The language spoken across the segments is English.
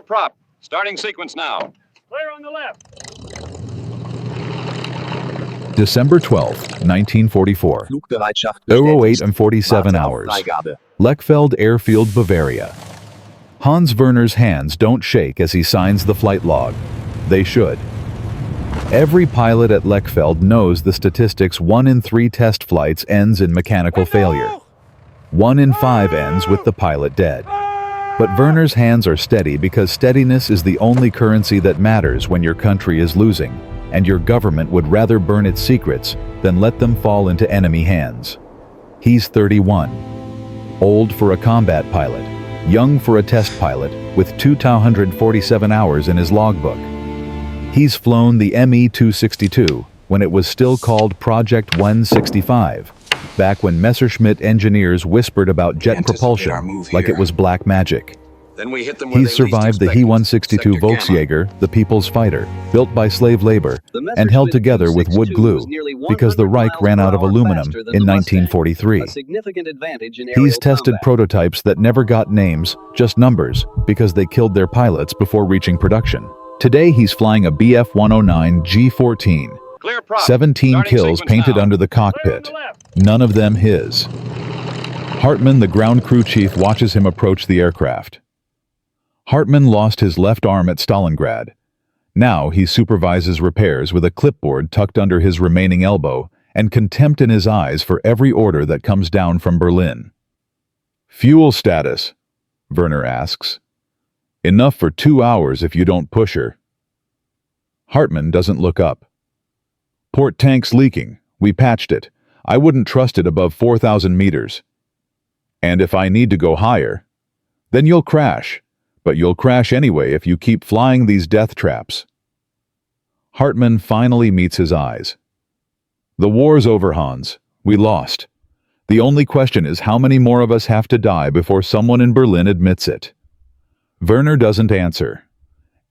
prop. Starting sequence now. Clear on the left. December 12, 1944. 08 and 47 hours. Lechfeld Airfield, Bavaria. Hans Verner's hands don't shake as he signs the flight log. They should. Every pilot at Lechfeld knows the statistics: 1 in 3 test flights ends in mechanical failure. 1 in 5 ends with the pilot dead. But Verner's hands are steady because steadiness is the only currency that matters when your country is losing, and your government would rather burn its secrets than let them fall into enemy hands. He's 31. Old for a combat pilot, young for a test pilot, with 247 hours in his logbook. He's flown the Me-262 when it was still called Project 165, back when Messerschmitt engineers whispered about jet propulsion like it was black magic. Then we hit them. He's survived the He-162 Volksjäger, the people's fighter, built by slave labor, and held together with wood glue because the Reich ran out of aluminum in 1943. He's tested prototypes that never got names, just numbers, because they killed their pilots before reaching production. Today he's flying a Bf-109 G-14. 17 kills painted under the cockpit, none of them his. Hartmann, the ground crew chief, watches him approach the aircraft. Hartmann lost his left arm at Stalingrad. Now he supervises repairs with a clipboard tucked under his remaining elbow and contempt in his eyes for every order that comes down from Berlin. "Fuel status?" Verner asks. "Enough for 2 hours if you don't push her." Hartmann doesn't look up. "Port tank's leaking. We patched it. I wouldn't trust it above 4,000 meters. And if I need to go higher, then you'll crash. But you'll crash anyway if you keep flying these death traps." Hartmann finally meets his eyes. "The war's over, Hans. We lost. The only question is how many more of us have to die before someone in Berlin admits it." Verner doesn't answer.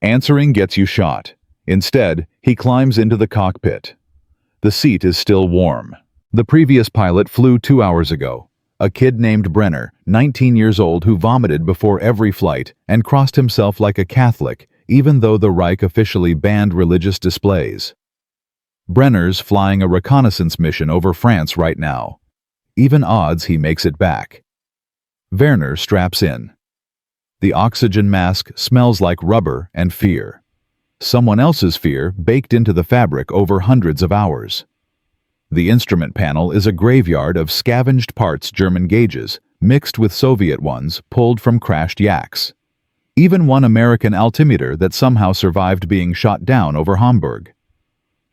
Answering gets you shot. Instead, he climbs into the cockpit. The seat is still warm. The previous pilot flew 2 hours ago. A kid named Brenner, 19 years old, who vomited before every flight and crossed himself like a Catholic, even though the Reich officially banned religious displays. Brenner's flying a reconnaissance mission over France right now. Even odds he makes it back. Verner straps in. The oxygen mask smells like rubber and fear. Someone else's fear baked into the fabric over hundreds of hours. The instrument panel is a graveyard of scavenged parts German gauges, mixed with Soviet ones pulled from crashed yaks. Even one American altimeter that somehow survived being shot down over Hamburg.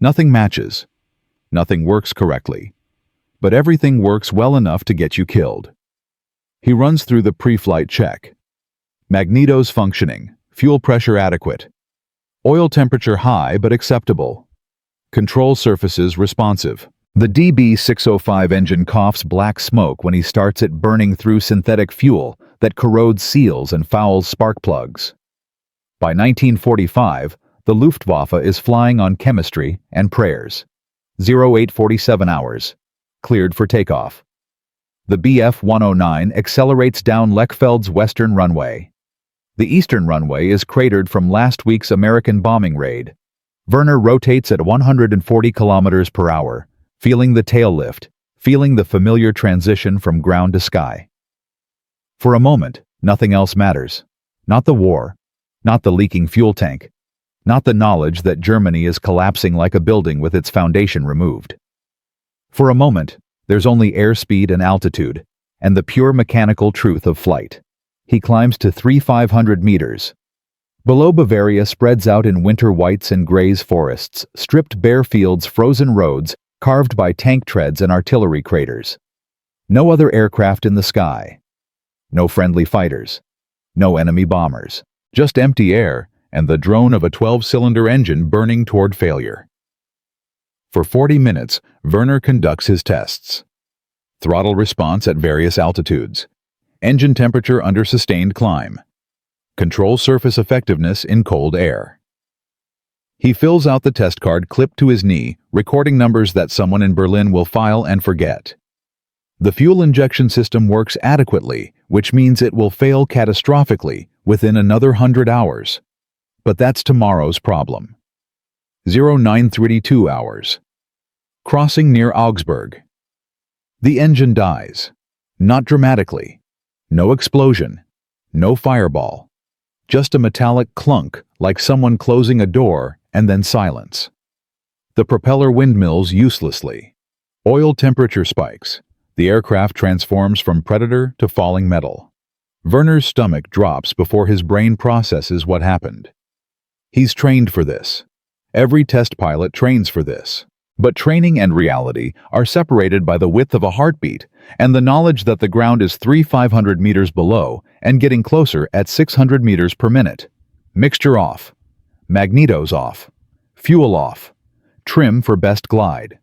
Nothing matches. Nothing works correctly. But everything works well enough to get you killed. He runs through the pre-flight check. Magnetos functioning, fuel pressure adequate. Oil temperature high but acceptable. Control surfaces responsive. The DB605 engine coughs black smoke when he starts it, burning through synthetic fuel that corrodes seals and fouls spark plugs. By 1945, the Luftwaffe is flying on chemistry and prayers. 0847 hours. Cleared for takeoff. The Bf-109 accelerates down Lechfeld's western runway. The eastern runway is cratered from last week's American bombing raid. Verner rotates at 140 kilometers per hour, feeling the tail lift, feeling the familiar transition from ground to sky. For a moment, nothing else matters. Not the war, not the leaking fuel tank, not the knowledge that Germany is collapsing like a building with its foundation removed. For a moment, there's only airspeed and altitude, and the pure mechanical truth of flight. He climbs to 3,500 meters. Below, Bavaria spreads out in winter whites and grays forests, stripped bare fields, frozen roads, carved by tank treads and artillery craters. No other aircraft in the sky. No friendly fighters. No enemy bombers. Just empty air and the drone of a 12-cylinder engine burning toward failure. For 40 minutes, Verner conducts his tests. Throttle response at various altitudes. Engine temperature under sustained climb. Control surface effectiveness in cold air. He fills out the test card clipped to his knee, recording numbers that someone in Berlin will file and forget. The fuel injection system works adequately, which means it will fail catastrophically within another 100 hours. But that's tomorrow's problem. 0932 hours. Crossing near Augsburg. The engine dies. Not dramatically. No explosion. No fireball. Just a metallic clunk, like someone closing a door, and then silence. The propeller windmills uselessly. Oil temperature spikes. The aircraft transforms from predator to falling metal. Werner's stomach drops before his brain processes what happened. He's trained for this. Every test pilot trains for this. But training and reality are separated by the width of a heartbeat and the knowledge that the ground is 500 meters below and getting closer at 600 meters per minute. Mixture off. Magnetos off. Fuel off. Trim for best glide.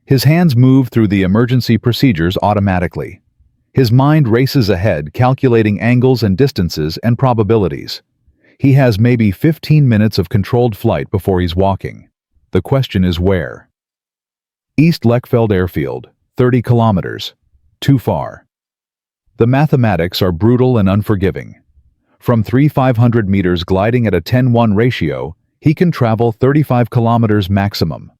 His hands move through the emergency procedures automatically. His mind races ahead, calculating angles and distances and probabilities. He has maybe 15 minutes of controlled flight before he's walking. The question is where? East Lechfeld Airfield, 30 kilometers. Too far. The mathematics are brutal and unforgiving. From 500 meters gliding at a 10:1 ratio, he can travel 35 kilometers maximum.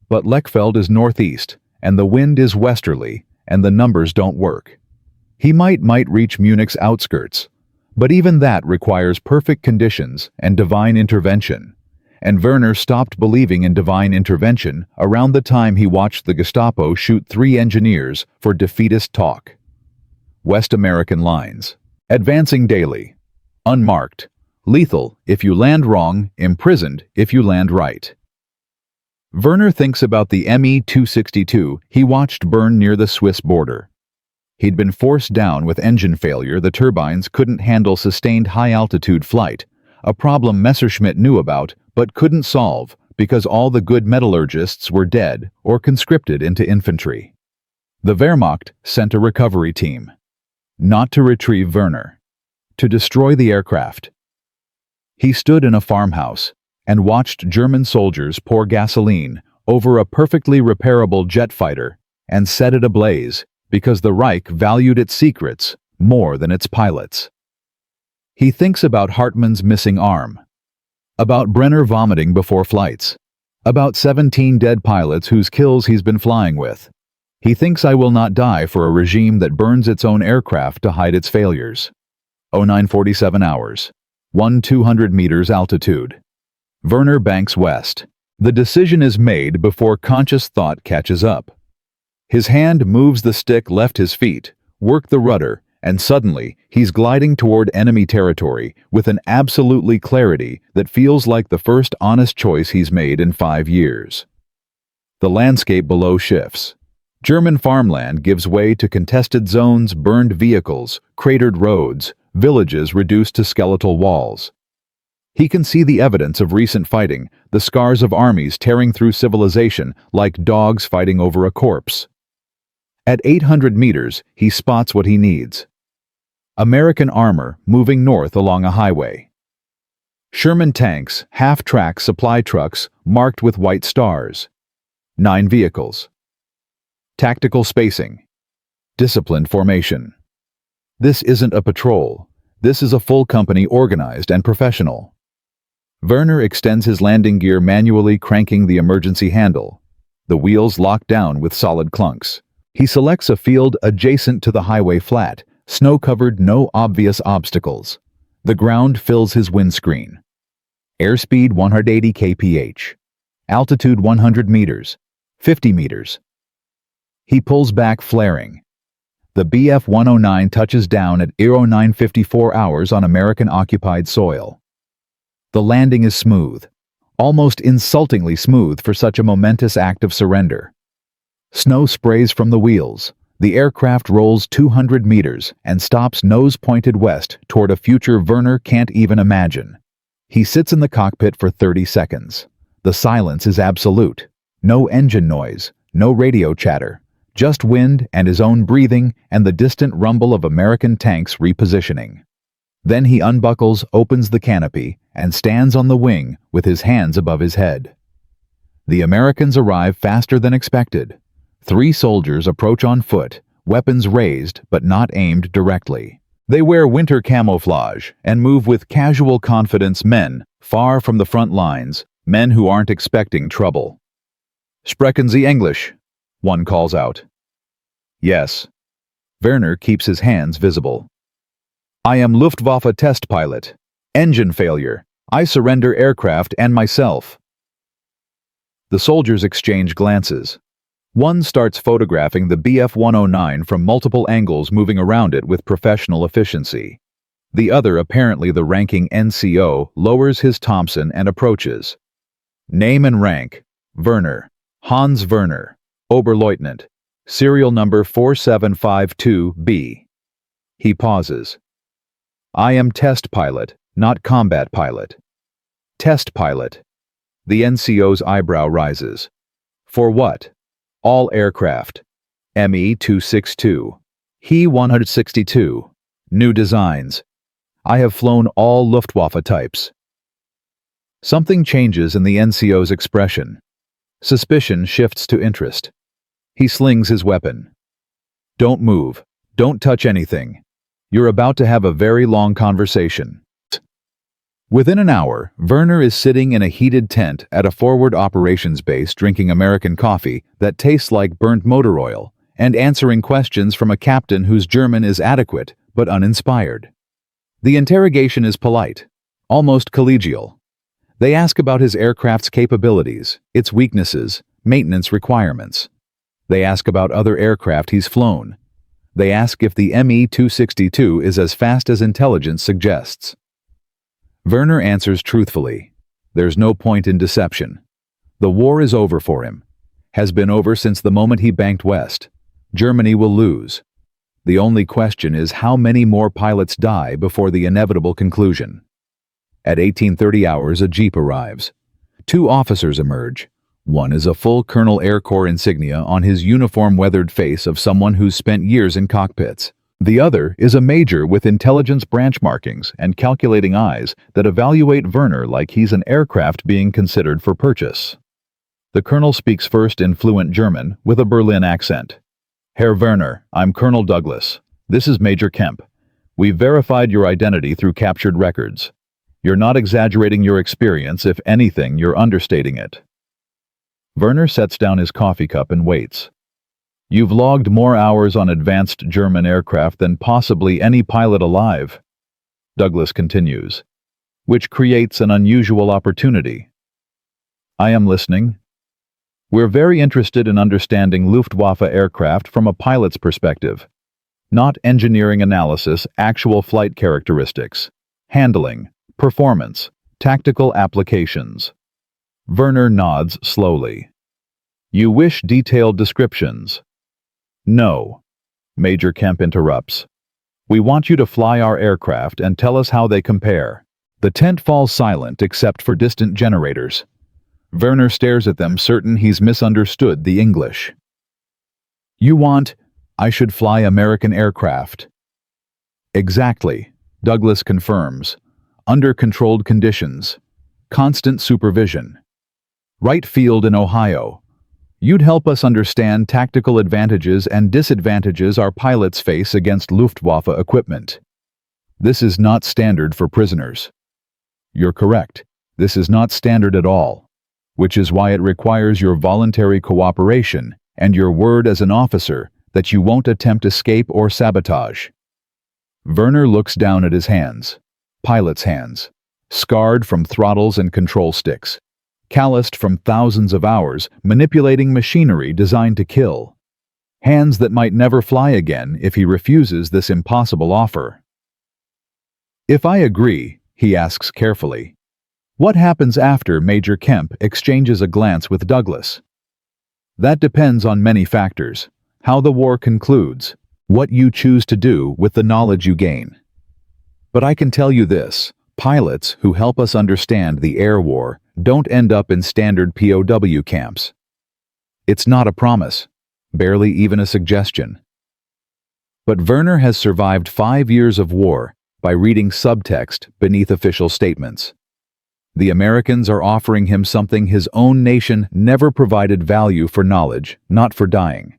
But Lechfeld is northeast, and the wind is westerly, and the numbers don't work. He might reach Munich's outskirts, but even that requires perfect conditions and divine intervention. And Werner stopped believing in divine intervention around the time he watched the Gestapo shoot 3 engineers for defeatist talk. West American lines. Advancing daily. Unmarked. Lethal if you land wrong, imprisoned if you land right. Werner thinks about the Me-262 he watched burn near the Swiss border. He'd been forced down with engine failure. The turbines couldn't handle sustained high-altitude flight, a problem Messerschmitt knew about but couldn't solve because all the good metallurgists were dead or conscripted into infantry. The Wehrmacht sent a recovery team. Not to retrieve Werner. To destroy the aircraft. He stood in a farmhouse and watched German soldiers pour gasoline over a perfectly repairable jet fighter and set it ablaze because the Reich valued its secrets more than its pilots. He thinks about Hartmann's missing arm. About Brenner vomiting before flights. About 17 dead pilots whose kills he's been flying with. He thinks I will not die for a regime that burns its own aircraft to hide its failures. 0947 hours. 200 meters altitude. Werner banks west. The decision is made before conscious thought catches up. His hand moves the stick left his feet, work the rudder, and suddenly he's gliding toward enemy territory with an absolutely clarity that feels like the first honest choice he's made in 5 years. The landscape below shifts. German farmland gives way to contested zones, burned vehicles, cratered roads, villages reduced to skeletal walls. He can see the evidence of recent fighting, the scars of armies tearing through civilization like dogs fighting over a corpse. At 800 meters, he spots what he needs. American armor moving north along a highway. Sherman tanks, half-track supply trucks marked with white stars. 9 vehicles. Tactical spacing. Disciplined formation. This isn't a patrol. This is a full company organized and professional. Werner extends his landing gear manually, cranking the emergency handle. The wheels lock down with solid clunks. He selects a field adjacent to the highway flat, snow-covered, no obvious obstacles. The ground fills his windscreen. Airspeed 180 kph. Altitude 100 meters. 50 meters. He pulls back, flaring. The Bf-109 touches down at 0954 hours on American-occupied soil. The landing is smooth. Almost insultingly smooth for such a momentous act of surrender. Snow sprays from the wheels. The aircraft rolls 200 meters and stops nose pointed west toward a future Werner can't even imagine. He sits in the cockpit for 30 seconds. The silence is absolute. No engine noise, no radio chatter, just wind and his own breathing and the distant rumble of American tanks repositioning. Then he unbuckles, opens the canopy, and stands on the wing with his hands above his head. The Americans arrive faster than expected. 3 soldiers approach on foot, weapons raised but not aimed directly. They wear winter camouflage and move with casual confidence, men far from the front lines, men who aren't expecting trouble. Sprechen Sie English? One calls out. Yes. Werner keeps his hands visible. I am Luftwaffe test pilot. Engine failure. I surrender aircraft and myself. The soldiers exchange glances. One starts photographing the Bf-109 from multiple angles, moving around it with professional efficiency. The other, apparently the ranking NCO, lowers his Thompson and approaches. Name and rank: Werner, Hans Verner, Oberleutnant, serial number 4752B. He pauses. I am test pilot, not combat pilot. Test pilot. The NCO's eyebrow rises. For what? All aircraft. Me-262. He-162. New designs. I have flown all Luftwaffe types. Something changes in the NCO's expression. Suspicion shifts to interest. He slings his weapon. Don't move. Don't touch anything. You're about to have a very long conversation. Within an hour, Werner is sitting in a heated tent at a forward operations base drinking American coffee that tastes like burnt motor oil and answering questions from a captain whose German is adequate but uninspired. The interrogation is polite, almost collegial. They ask about his aircraft's capabilities, its weaknesses, maintenance requirements. They ask about other aircraft he's flown. They ask if the Me-262 is as fast as intelligence suggests. Werner answers truthfully. There's no point in deception. The war is over for him. Has been over since the moment he banked west. Germany will lose. The only question is how many more pilots die before the inevitable conclusion. At 18:30 hours, a jeep arrives. Two officers emerge. One is a full Colonel Air Corps insignia on his uniform-weathered face of someone who's spent years in cockpits. The other is a major with intelligence branch markings and calculating eyes that evaluate Werner like he's an aircraft being considered for purchase. The colonel speaks first in fluent German with a Berlin accent. Herr Werner, I'm Colonel Douglas. This is Major Kemp. We've verified your identity through captured records. You're not exaggerating your experience. If anything, you're understating it. Werner sets down his coffee cup and waits. You've logged more hours on advanced German aircraft than possibly any pilot alive, Douglas continues, which creates an unusual opportunity. I am listening. We're very interested in understanding Luftwaffe aircraft from a pilot's perspective, not engineering analysis, actual flight characteristics, handling, performance, tactical applications. Werner nods slowly. You wish detailed descriptions? No, Major Kemp interrupts. We want you to fly our aircraft and tell us how they compare. The tent falls silent except for distant generators. Werner stares at them, certain he's misunderstood the English. You want I should fly American aircraft? Exactly, Douglas confirms. Under controlled conditions. Constant supervision. Wright Field in Ohio. You'd help us understand tactical advantages and disadvantages our pilots face against Luftwaffe equipment. This is not standard for prisoners. You're correct. This is not standard at all, which is why it requires your voluntary cooperation and your word as an officer that you won't attempt escape or sabotage. Werner looks down at his hands. Pilot's hands. Scarred from throttles and control sticks. Calloused from thousands of hours manipulating machinery designed to kill. Hands that might never fly again if he refuses this impossible offer. If I agree, he asks carefully, what happens after Major Kemp exchanges a glance with Douglas? That depends on many factors. How the war concludes, what you choose to do with the knowledge you gain. But I can tell you this, pilots who help us understand the air war don't end up in standard POW camps. It's not a promise, barely even a suggestion. But Werner has survived 5 years of war by reading subtext beneath official statements. The Americans are offering him something his own nation never provided: value for knowledge, not for dying.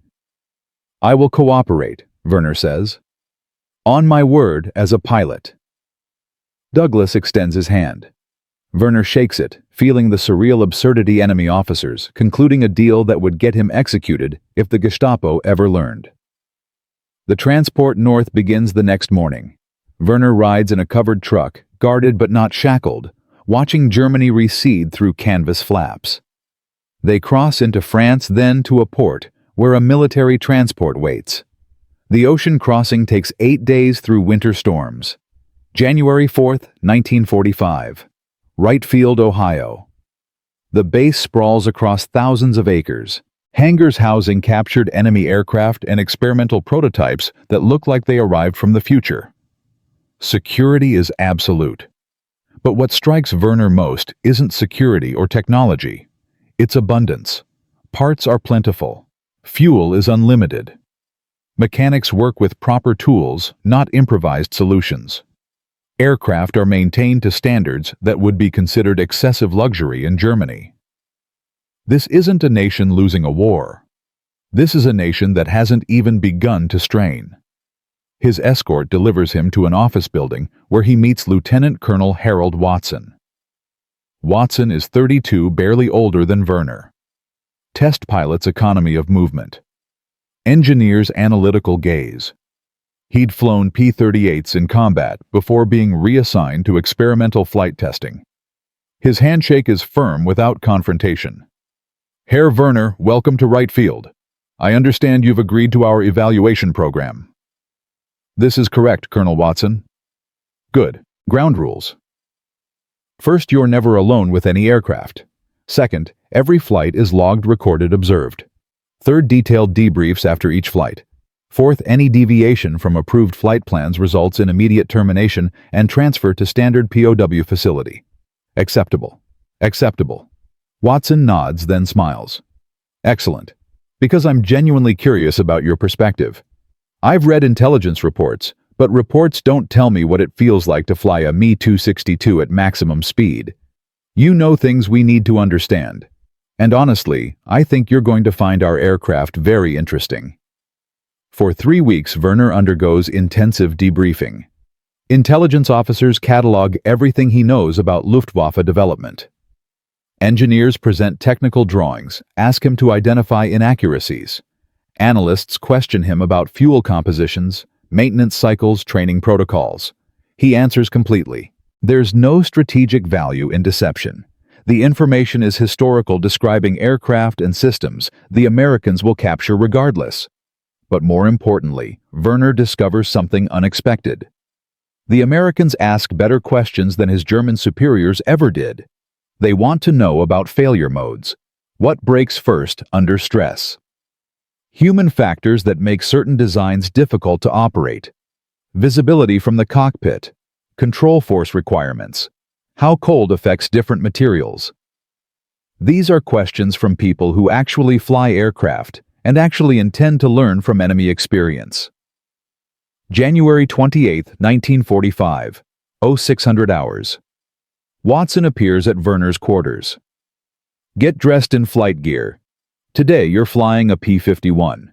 I will cooperate, Werner says. On my word as a pilot. Douglas extends his hand. Verner shakes it, feeling the surreal absurdity enemy officers, concluding a deal that would get him executed if the Gestapo ever learned. The transport north begins the next morning. Verner rides in a covered truck, guarded but not shackled, watching Germany recede through canvas flaps. They cross into France, then to a port where a military transport waits. The ocean crossing takes 8 days through winter storms. January 4th, 1945. Wright Field, Ohio. The base sprawls across thousands of acres. Hangars housing captured enemy aircraft and experimental prototypes that look like they arrived from the future. Security is absolute. But what strikes Verner most isn't security or technology. It's abundance. Parts are plentiful. Fuel is unlimited. Mechanics work with proper tools, not improvised solutions. Aircraft are maintained to standards that would be considered excessive luxury in Germany. This isn't a nation losing a war. This is a nation that hasn't even begun to strain. His escort delivers him to an office building where he meets Lieutenant Colonel Harold Watson. Watson is 32, barely older than Verner. Test pilot's economy of movement. Engineer's analytical gaze. He'd flown P-38s in combat before being reassigned to experimental flight testing. His handshake is firm without confrontation. Herr Verner, welcome to Wright Field. I understand you've agreed to our evaluation program. This is correct, Colonel Watson. Good. Ground rules. First, you're never alone with any aircraft. Second, every flight is logged, recorded, observed. Third, detailed debriefs after each flight. Fourth, any deviation from approved flight plans results in immediate termination and transfer to standard POW facility. Acceptable. Acceptable. Watson nods, then smiles. Excellent. Because I'm genuinely curious about your perspective. I've read intelligence reports, but reports don't tell me what it feels like to fly a Me-262 at maximum speed. You know things we need to understand. And honestly, I think you're going to find our aircraft very interesting. For 3 weeks, Verner undergoes intensive debriefing. Intelligence officers catalog everything he knows about Luftwaffe development. Engineers present technical drawings, ask him to identify inaccuracies. Analysts question him about fuel compositions, maintenance cycles, training protocols. He answers completely. There's no strategic value in deception. The information is historical, describing aircraft and systems the Americans will capture regardless. But more importantly, Verner discovers something unexpected. The Americans ask better questions than his German superiors ever did. They want to know about failure modes. What breaks first under stress? Human factors that make certain designs difficult to operate. Visibility from the cockpit. Control force requirements. How cold affects different materials. These are questions from people who actually fly aircraft and actually intend to learn from enemy experience. January 28, 1945, 0600 hours. Watson appears at Verner's quarters. Get dressed in flight gear. Today you're flying a P-51.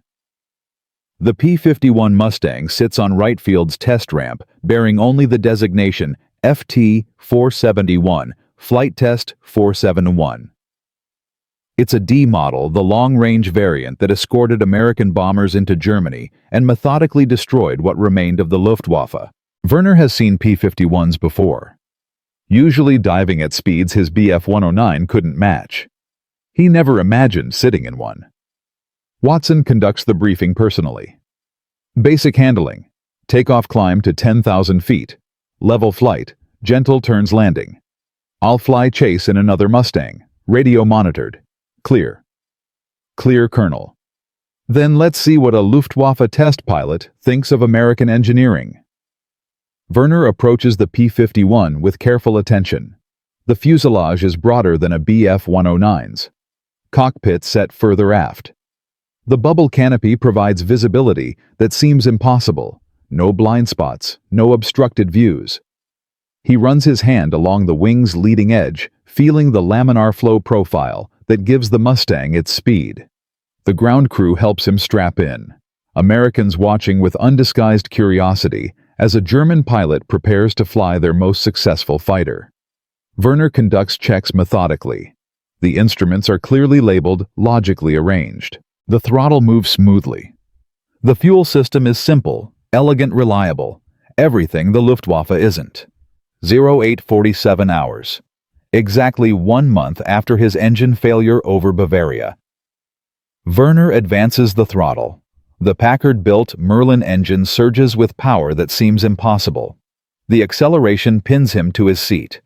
The P-51 Mustang sits on Wright Field's test ramp, bearing only the designation FT-471, Flight Test 471. It's a D model, the long-range variant that escorted American bombers into Germany and methodically destroyed what remained of the Luftwaffe. Verner has seen P-51s before, usually diving at speeds his Bf-109 couldn't match. He never imagined sitting in one. Watson conducts the briefing personally. Basic handling. Takeoff climb to 10,000 feet. Level flight. Gentle turns landing. I'll fly chase in another Mustang. Radio monitored. Clear. Clear, Colonel. Then let's see what a Luftwaffe test pilot thinks of American engineering. Verner approaches the P-51 with careful attention. The fuselage is broader than a Bf-109's. Cockpit set further aft. The bubble canopy provides visibility that seems impossible. No blind spots, no obstructed views. He runs his hand along the wing's leading edge, feeling the laminar flow profile that gives the Mustang its speed. The ground crew helps him strap in. Americans watching with undisguised curiosity as a German pilot prepares to fly their most successful fighter. Verner conducts checks methodically. The instruments are clearly labeled, logically arranged. The throttle moves smoothly. The fuel system is simple, elegant, reliable. Everything the Luftwaffe isn't. 0847 hours. Exactly 1 month after his engine failure over Bavaria. Verner advances the throttle. The Packard-built Merlin engine surges with power that seems impossible. The acceleration pins him to his seat.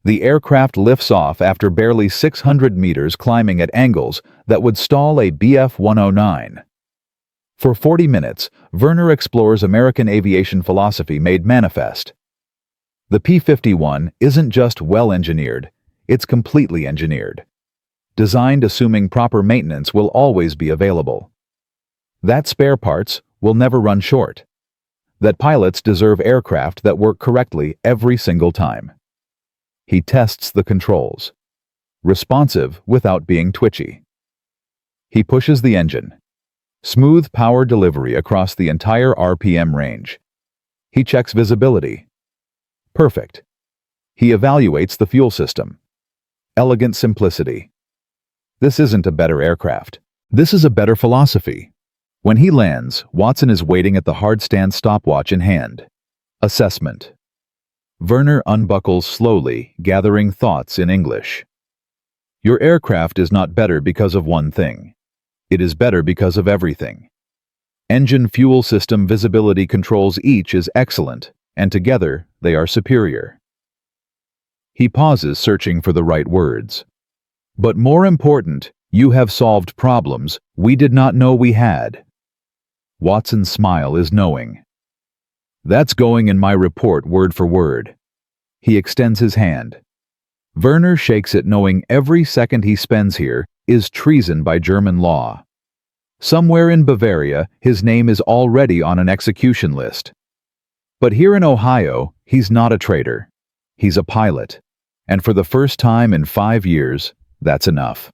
The aircraft lifts off after barely 600 meters, climbing at angles that would stall a Bf-109. For 40 minutes, Verner explores American aviation philosophy made manifest. The P-51 isn't just well-engineered, it's completely engineered. Designed assuming proper maintenance will always be available. That spare parts will never run short. That pilots deserve aircraft that work correctly every single time. He tests the controls. Responsive without being twitchy. He pushes the engine. Smooth power delivery across the entire RPM range. He checks visibility. Perfect. He evaluates the fuel system. Elegant simplicity. This isn't a better aircraft. This is a better philosophy. When he lands, Watson is waiting at the hardstand, stopwatch in hand. Assessment. Verner unbuckles slowly, gathering thoughts in English. Your aircraft is not better because of one thing. It is better because of everything. Engine, fuel system, visibility, controls, each is excellent, and together they are superior. He pauses, searching for the right words. But more important, you have solved problems we did not know we had. Watson's smile is knowing. That's going in my report word for word. He extends his hand. Verner shakes it, knowing every second he spends here is treason by German law. Somewhere in Bavaria, his name is already on an execution list. But here in Ohio, he's not a traitor. He's a pilot. And for the first time in 5 years, that's enough.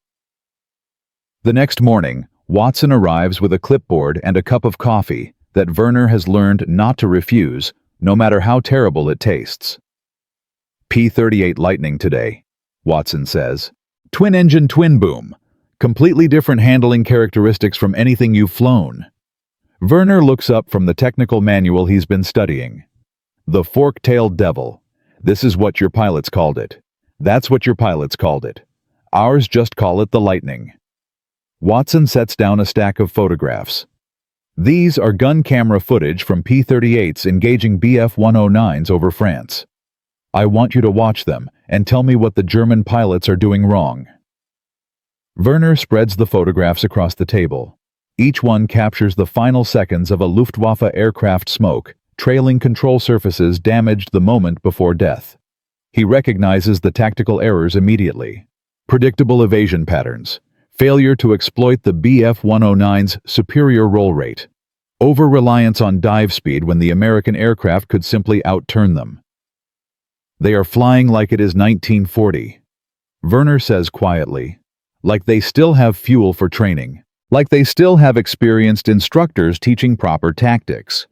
The next morning, Watson arrives with a clipboard and a cup of coffee that Verner has learned not to refuse, no matter how terrible it tastes. P-38 Lightning today, Watson says. Twin engine, twin boom. Completely different handling characteristics from anything you've flown. Verner looks up from the technical manual he's been studying. The fork-tailed devil. This is what your pilots called it. That's what your pilots called it. Ours just call it the Lightning. Watson sets down a stack of photographs. These are gun camera footage from P-38s engaging Bf-109s over France. I want you to watch them and tell me what the German pilots are doing wrong. Verner spreads the photographs across the table. Each one captures the final seconds of a Luftwaffe aircraft smoke, trailing control surfaces damaged the moment before death. He recognizes the tactical errors immediately. Predictable evasion patterns. Failure to exploit the Bf-109's superior roll rate. Over-reliance on dive speed when the American aircraft could simply outturn them. They are flying like it is 1940. Verner says quietly. Like they still have fuel for training. Like they still have experienced instructors teaching proper tactics.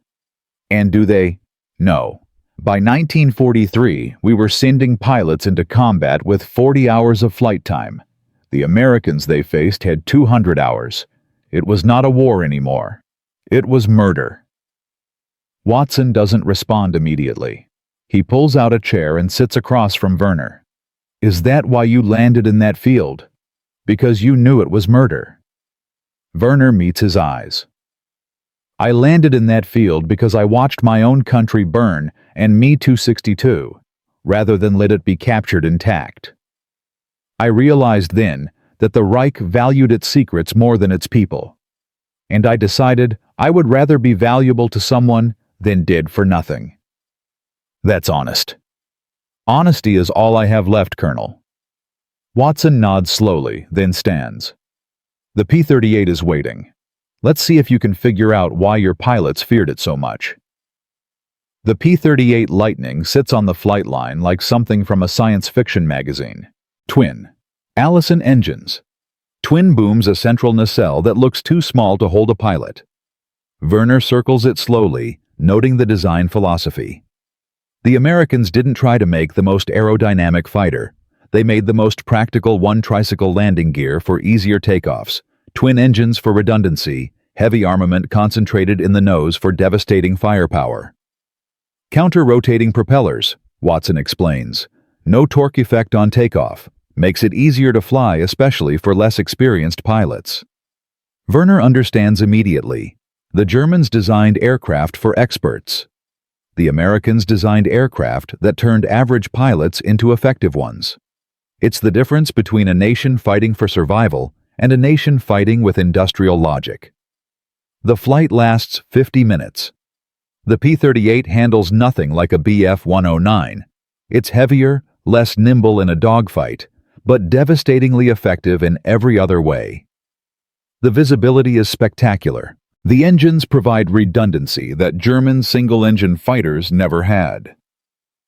And do they? No. By 1943, we were sending pilots into combat with 40 hours of flight time. The Americans they faced had 200 hours. It was not a war anymore. It was murder. Watson doesn't respond immediately. He pulls out a chair and sits across from Verner. Is that why you landed in that field? Because you knew it was murder. Verner meets his eyes. I landed in that field because I watched my own country burn and Me-262, rather than let it be captured intact. I realized then that the Reich valued its secrets more than its people. And I decided I would rather be valuable to someone than dead for nothing. That's honest. Honesty is all I have left, Colonel. Watson nods slowly, then stands. The P-38 is waiting. Let's see if you can figure out why your pilots feared it so much. The P-38 Lightning sits on the flight line like something from a science fiction magazine. Twin. Allison engines. Twin booms, a central nacelle that looks too small to hold a pilot. Verner circles it slowly, noting the design philosophy. The Americans didn't try to make the most aerodynamic fighter. They made the most practical one-tricycle landing gear for easier takeoffs, twin engines for redundancy, heavy armament concentrated in the nose for devastating firepower. Counter-rotating propellers, Watson explains. No torque effect on takeoff. Makes it easier to fly, especially for less experienced pilots. Verner understands immediately. The Germans designed aircraft for experts. The Americans designed aircraft that turned average pilots into effective ones. It's the difference between a nation fighting for survival and a nation fighting with industrial logic. The flight lasts 50 minutes. The P-38 handles nothing like a Bf-109. It's heavier, less nimble in a dogfight, but devastatingly effective in every other way. The visibility is spectacular. The engines provide redundancy that German single-engine fighters never had.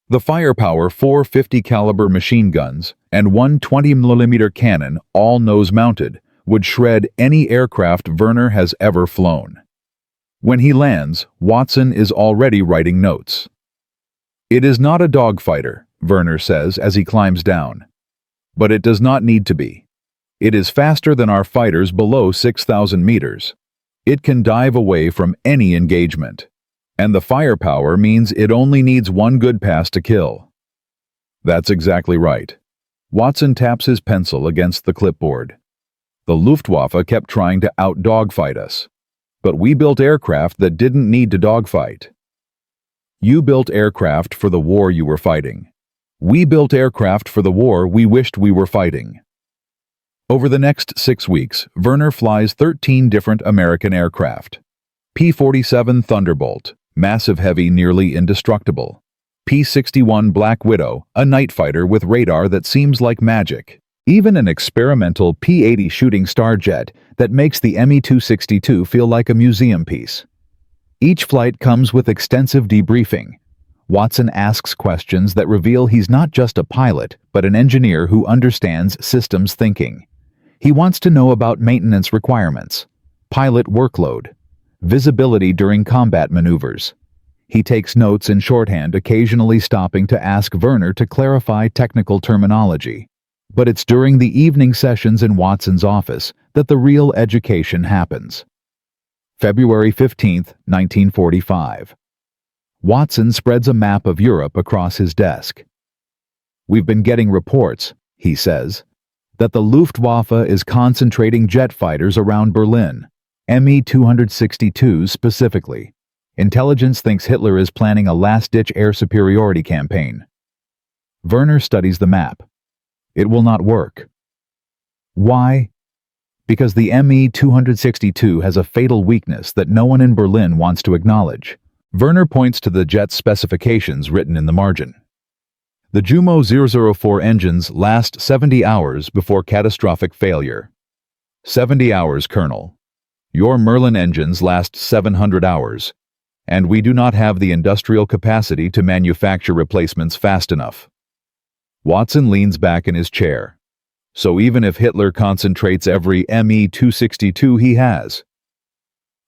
The firepower, 4 50 caliber machine guns and one 20mm cannon, all nose-mounted, would shred any aircraft Verner has ever flown. When he lands, Watson is already writing notes. It is not a dogfighter, Verner says as he climbs down. But it does not need to be. It is faster than our fighters below 6,000 meters. It can dive away from any engagement. And the firepower means it only needs one good pass to kill. That's exactly right. Watson taps his pencil against the clipboard. The Luftwaffe kept trying to out-dogfight us. But we built aircraft that didn't need to dogfight. You built aircraft for the war you were fighting. We built aircraft for the war we wished we were fighting. Over the next 6 weeks, Verner flies 13 different American aircraft. P-47 Thunderbolt, massive heavy nearly indestructible. P-61 Black Widow, a night fighter with radar that seems like magic. Even an experimental P-80 shooting star jet that makes the Me-262 feel like a museum piece. Each flight comes with extensive debriefing. Watson asks questions that reveal he's not just a pilot, but an engineer who understands systems thinking. He wants to know about maintenance requirements, pilot workload, visibility during combat maneuvers. He takes notes in shorthand, occasionally stopping to ask Verner to clarify technical terminology. But it's during the evening sessions in Watson's office that the real education happens. February 15, 1945. Watson spreads a map of Europe across his desk. We've been getting reports, he says, that the Luftwaffe is concentrating jet fighters around Berlin, Me-262s specifically. Intelligence thinks Hitler is planning a last-ditch air superiority campaign. Verner studies the map. It will not work. Why? Because the Me-262 has a fatal weakness that no one in Berlin wants to acknowledge. Verner points to the jet's specifications written in the margin. The Jumo 004 engines last 70 hours before catastrophic failure. 70 hours, Colonel. Your Merlin engines last 700 hours, and we do not have the industrial capacity to manufacture replacements fast enough. Watson leans back in his chair. So even if Hitler concentrates every Me-262 he has,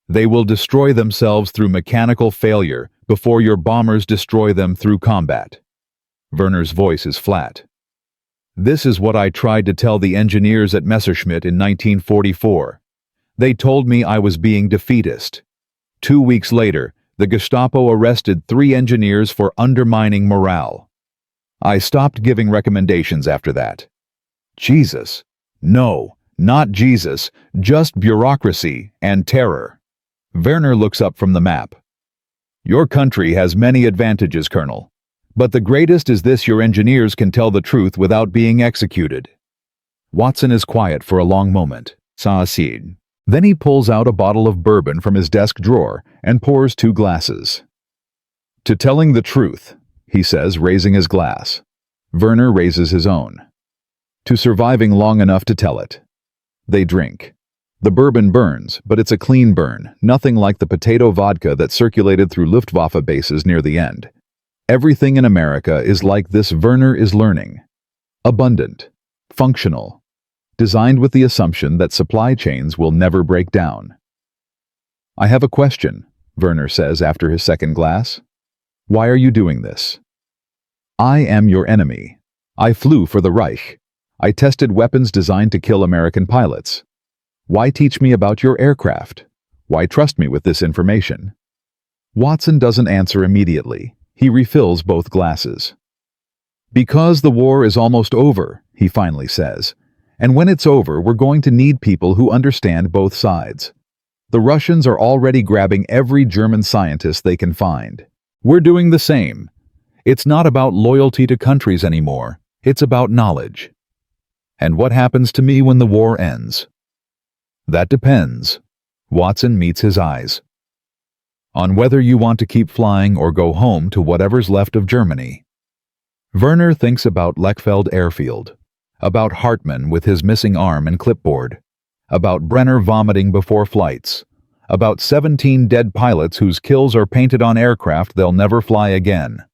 they will destroy themselves through mechanical failure before your bombers destroy them through combat. Verner's voice is flat. This is what I tried to tell the engineers at Messerschmitt in 1944. They told me I was being defeatist. 2 weeks later, the Gestapo arrested 3 engineers for undermining morale. I stopped giving recommendations after that. Jesus. No, not Jesus, just bureaucracy and terror. Verner looks up from the map. Your country has many advantages, Colonel. But the greatest is this: your engineers can tell the truth without being executed. Watson is quiet for a long moment. Sa'sid. Then he pulls out a bottle of bourbon from his desk drawer and pours 2 glasses. To telling the truth, he says, raising his glass. Verner raises his own. To surviving long enough to tell it. They drink. The bourbon burns, but it's a clean burn, nothing like the potato vodka that circulated through Luftwaffe bases near the end. Everything in America is like this. Verner is learning. Abundant. Functional. Designed with the assumption that supply chains will never break down. I have a question, Werner says after his second glass. Why are you doing this? I am your enemy. I flew for the Reich. I tested weapons designed to kill American pilots. Why teach me about your aircraft? Why trust me with this information? Watson doesn't answer immediately. He refills both glasses. Because the war is almost over, he finally says. And when it's over, we're going to need people who understand both sides. The Russians are already grabbing every German scientist they can find. We're doing the same. It's not about loyalty to countries anymore. It's about knowledge. And what happens to me when the war ends? That depends. Watson meets his eyes. On whether you want to keep flying or go home to whatever's left of Germany. Werner thinks about Lechfeld Airfield, about Hartmann with his missing arm and clipboard, about Brenner vomiting before flights, about 17 dead pilots whose kills are painted on aircraft they'll never fly again.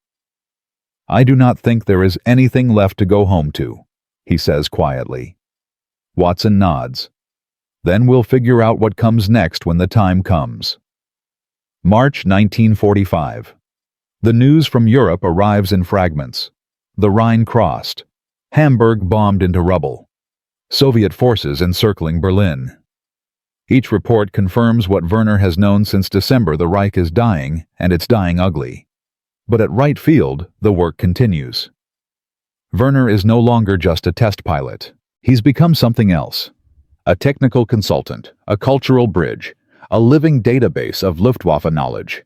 I do not think there is anything left to go home to, he says quietly. Watson nods. Then we'll figure out what comes next when the time comes. March 1945. The news from Europe arrives in fragments. The Rhine crossed. Hamburg bombed into rubble. Soviet forces encircling Berlin. Each report confirms what Werner has known since December: the Reich is dying, and it's dying ugly. But at Wright Field, the work continues. Werner is no longer just a test pilot. He's become something else. A technical consultant, a cultural bridge, a living database of Luftwaffe knowledge.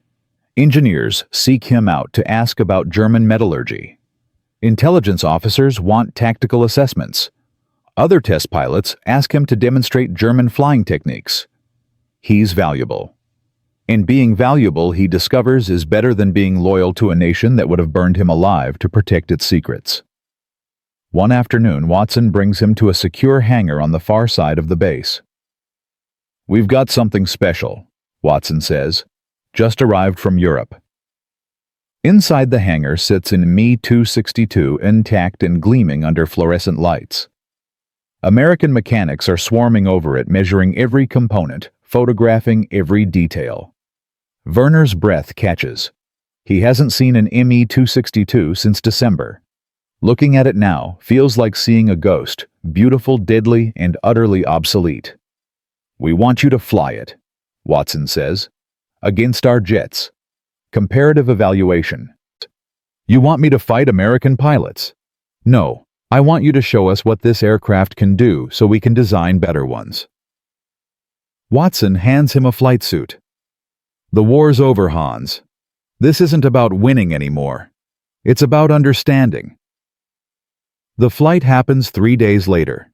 Engineers seek him out to ask about German metallurgy. Intelligence officers want tactical assessments. Other test pilots ask him to demonstrate German flying techniques. He's valuable. In being valuable, he discovers, is better than being loyal to a nation that would have burned him alive to protect its secrets. One afternoon, Watson brings him to a secure hangar on the far side of the base. We've got something special, Watson says, just arrived from Europe. Inside the hangar sits an Me-262 intact and gleaming under fluorescent lights. American mechanics are swarming over it, measuring every component, photographing every detail. Werner's breath catches. He hasn't seen an Me-262 since December. Looking at it now feels like seeing a ghost, beautiful, deadly, and utterly obsolete. We want you to fly it, Watson says. Against our jets. Comparative evaluation. You want me to fight American pilots? No, I want you to show us what this aircraft can do so we can design better ones. Watson hands him a flight suit. The war's over, Hans. This isn't about winning anymore. It's about understanding. The flight happens 3 days later.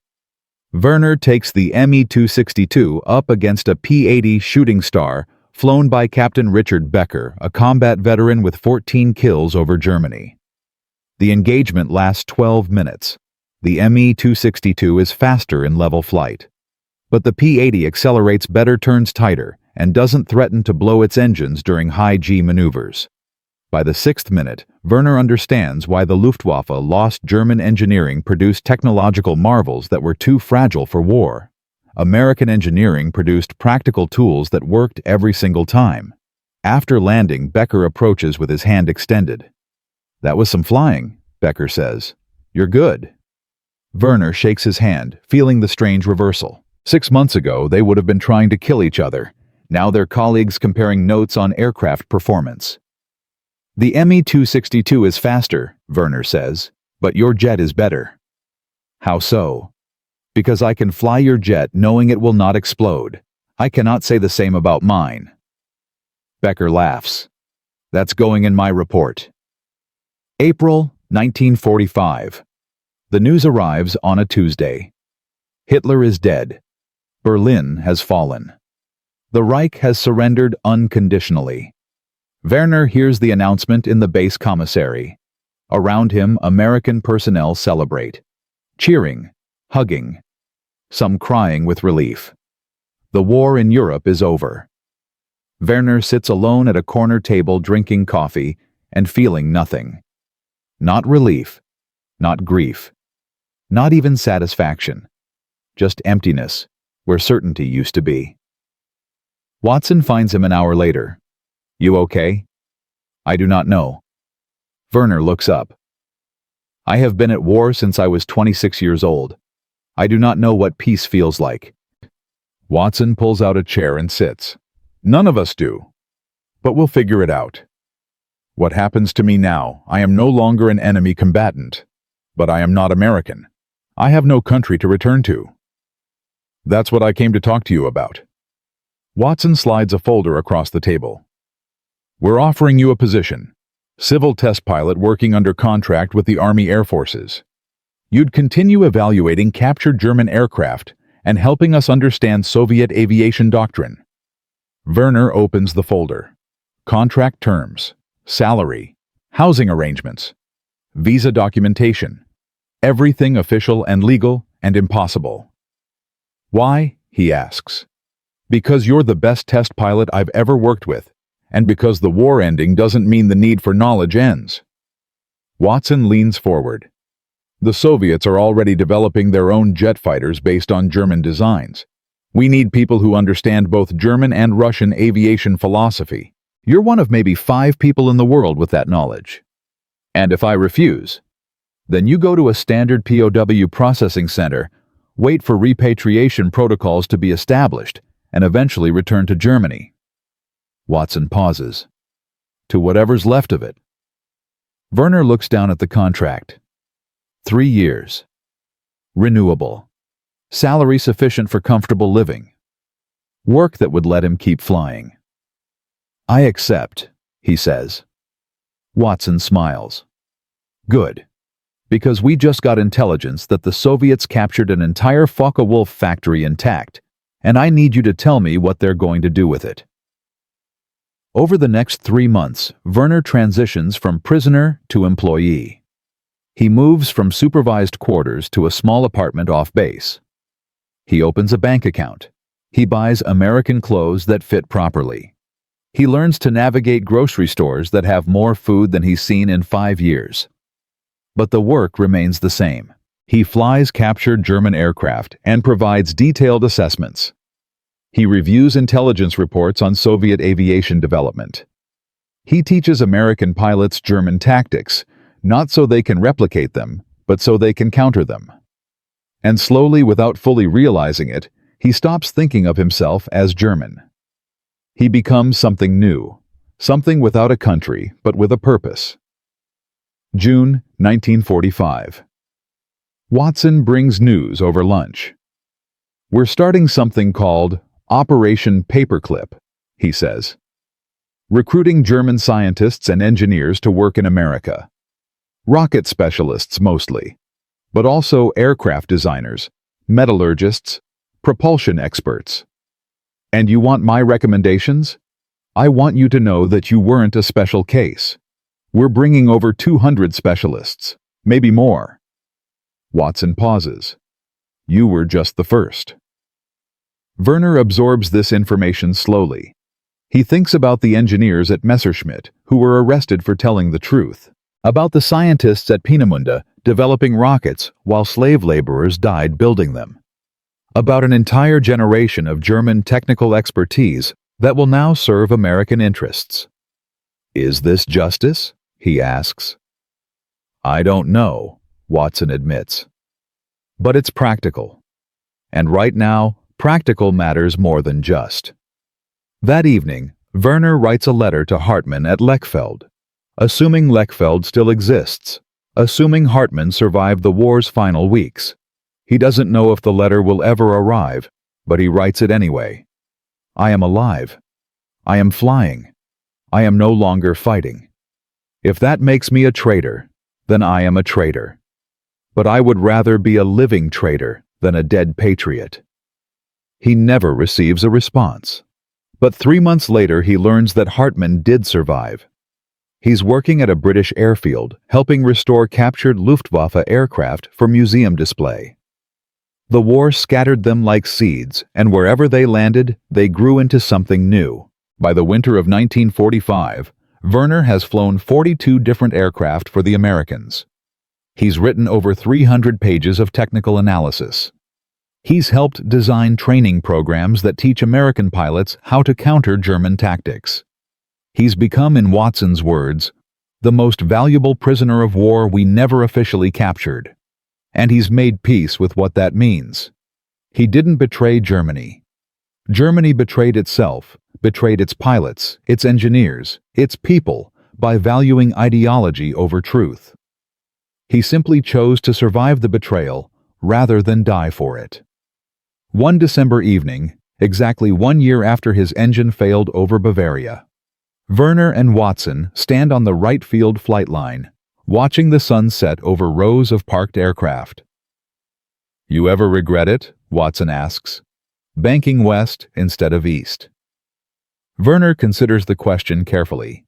Werner takes the Me-262 up against a P-80 Shooting Star flown by Captain Richard Becker, a combat veteran with 14 kills over Germany. The engagement lasts 12 minutes. The Me-262 is faster in level flight. But the P-80 accelerates better, turns tighter, and doesn't threaten to blow its engines during high-G maneuvers. By the 6th minute, Werner understands why the Luftwaffe lost. German engineering produced technological marvels that were too fragile for war. American engineering produced practical tools that worked every single time. After landing, Becker approaches with his hand extended. That was some flying, Becker says. You're good. Werner shakes his hand, feeling the strange reversal. 6 months ago, they would have been trying to kill each other. Now they're colleagues comparing notes on aircraft performance. The Me-262 is faster, Werner says, but your jet is better. How so? Because I can fly your jet knowing it will not explode. I cannot say the same about mine. Becker laughs. That's going in my report. April 1945. The news arrives on a Tuesday. Hitler is dead. Berlin has fallen. The Reich has surrendered unconditionally. Werner hears the announcement in the base commissary. Around him, American personnel celebrate. Cheering, hugging, some crying with relief. The war in Europe is over. Werner sits alone at a corner table drinking coffee and feeling nothing. Not relief, not grief, not even satisfaction. Just emptiness, where certainty used to be. Watson finds him an hour later. You okay? I do not know. Verner looks up. I have been at war since I was 26 years old. I do not know what peace feels like. Watson pulls out a chair and sits. None of us do. But we'll figure it out. What happens to me now, I am no longer an enemy combatant. But I am not American. I have no country to return to. That's what I came to talk to you about. Watson slides a folder across the table. We're offering you a position. Civil test pilot working under contract with the Army Air Forces. You'd continue evaluating captured German aircraft and helping us understand Soviet aviation doctrine. Verner opens the folder. Contract terms, salary, housing arrangements, visa documentation, everything official and legal and impossible. Why? He asks. Because you're the best test pilot I've ever worked with, and because the war ending doesn't mean the need for knowledge ends. Watson leans forward. The Soviets are already developing their own jet fighters based on German designs. We need people who understand both German and Russian aviation philosophy. You're one of maybe 5 people in the world with that knowledge. And if I refuse, then you go to a standard POW processing center, wait for repatriation protocols to be established, and eventually return to Germany. Watson pauses. To whatever's left of it. Verner looks down at the contract. 3 years. Renewable. Salary sufficient for comfortable living. Work that would let him keep flying. I accept, he says. Watson smiles. Good. Because we just got intelligence that the Soviets captured an entire Focke-Wulf factory intact, and I need you to tell me what they're going to do with it. Over the next 3 months, Verner transitions from prisoner to employee. He moves from supervised quarters to a small apartment off base. He opens a bank account. He buys American clothes that fit properly. He learns to navigate grocery stores that have more food than he's seen in 5 years. But the work remains the same. He flies captured German aircraft and provides detailed assessments. He reviews intelligence reports on Soviet aviation development. He teaches American pilots German tactics, not so they can replicate them, but so they can counter them. And slowly, without fully realizing it, he stops thinking of himself as German. He becomes something new, something without a country, but with a purpose. June 1945. Watson brings news over lunch. We're starting something called Operation Paperclip, he says. Recruiting German scientists and engineers to work in America. Rocket specialists mostly, but also aircraft designers, metallurgists, propulsion experts. And you want my recommendations? I want you to know that you weren't a special case. We're bringing over 200 specialists, maybe more. Watson pauses. You were just the first. Verner absorbs this information slowly. He thinks about the engineers at Messerschmitt who were arrested for telling the truth, about the scientists at Peenemünde developing rockets while slave laborers died building them, about an entire generation of German technical expertise that will now serve American interests. Is this justice? He asks. I don't know, Watson admits. But it's practical. And right now, practical matters more than just. That evening, Verner writes a letter to Hartmann at Lechfeld, assuming Lechfeld still exists, assuming Hartmann survived the war's final weeks. He doesn't know if the letter will ever arrive, but he writes it anyway. I am alive. I am flying. I am no longer fighting. If that makes me a traitor, then I am a traitor. But I would rather be a living traitor than a dead patriot. He never receives a response. But 3 months later, he learns that Hartmann did survive. He's working at a British airfield, helping restore captured Luftwaffe aircraft for museum display. The war scattered them like seeds, and wherever they landed, they grew into something new. By the winter of 1945, Verner has flown 42 different aircraft for the Americans. He's written over 300 pages of technical analysis. He's helped design training programs that teach American pilots how to counter German tactics. He's become, in Watson's words, the most valuable prisoner of war we never officially captured. And he's made peace with what that means. He didn't betray Germany. Germany betrayed itself, betrayed its pilots, its engineers, its people, by valuing ideology over truth. He simply chose to survive the betrayal rather than die for it. One December evening, exactly 1 year after his engine failed over Bavaria, Verner and Watson stand on the right field flight line, watching the sun set over rows of parked aircraft. "You ever regret it?" Watson asks, banking west instead of east. Verner considers the question carefully.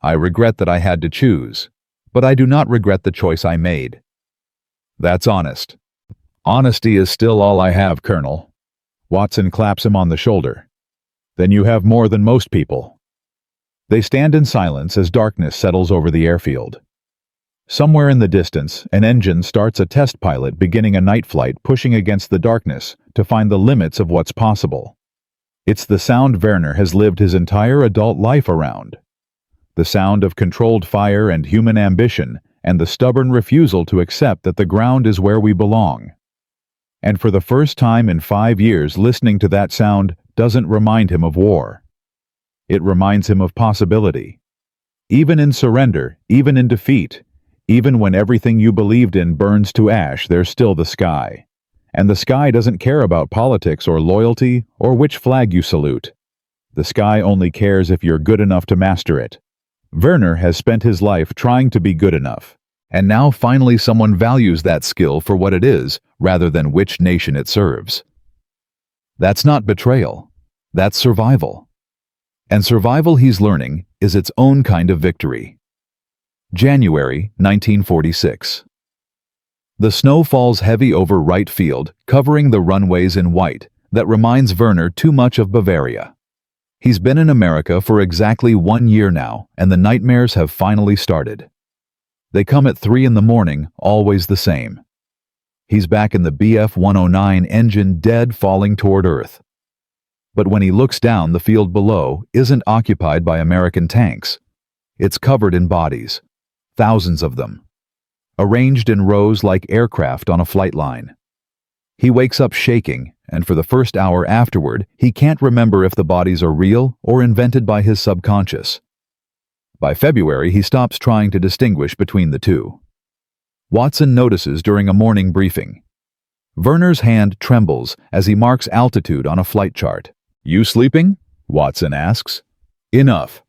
"I regret that I had to choose, but I do not regret the choice I made." "That's honest." "Honesty is still all I have, Colonel." Watson claps him on the shoulder. "Then you have more than most people." They stand in silence as darkness settles over the airfield. Somewhere in the distance, an engine starts a test pilot beginning a night flight pushing against the darkness to find the limits of what's possible. It's the sound Verner has lived his entire adult life around. The sound of controlled fire and human ambition, and the stubborn refusal to accept that the ground is where we belong. And for the first time in 5 years, listening to that sound doesn't remind him of war. It reminds him of possibility. Even in surrender, even in defeat, even when everything you believed in burns to ash, there's still the sky. And the sky doesn't care about politics or loyalty or which flag you salute. The sky only cares if you're good enough to master it. Verner has spent his life trying to be good enough, and now finally someone values that skill for what it is rather than which nation it serves. That's not betrayal. That's survival. And survival, he's learning, is its own kind of victory. January 1946. The snow falls heavy over right field, covering the runways in white, that reminds Verner too much of Bavaria. He's been in America for exactly 1 year now, and the nightmares have finally started. They come at 3 in the morning, always the same. He's back in the Bf-109 engine, dead, falling toward Earth. But when he looks down, the field below isn't occupied by American tanks. It's covered in bodies, thousands of them, arranged in rows like aircraft on a flight line. He wakes up shaking, and for the first hour afterward, he can't remember if the bodies are real or invented by his subconscious. By February, he stops trying to distinguish between the two. Watson notices during a morning briefing. Verner's hand trembles as he marks altitude on a flight chart. "You sleeping?" Watson asks. "Enough."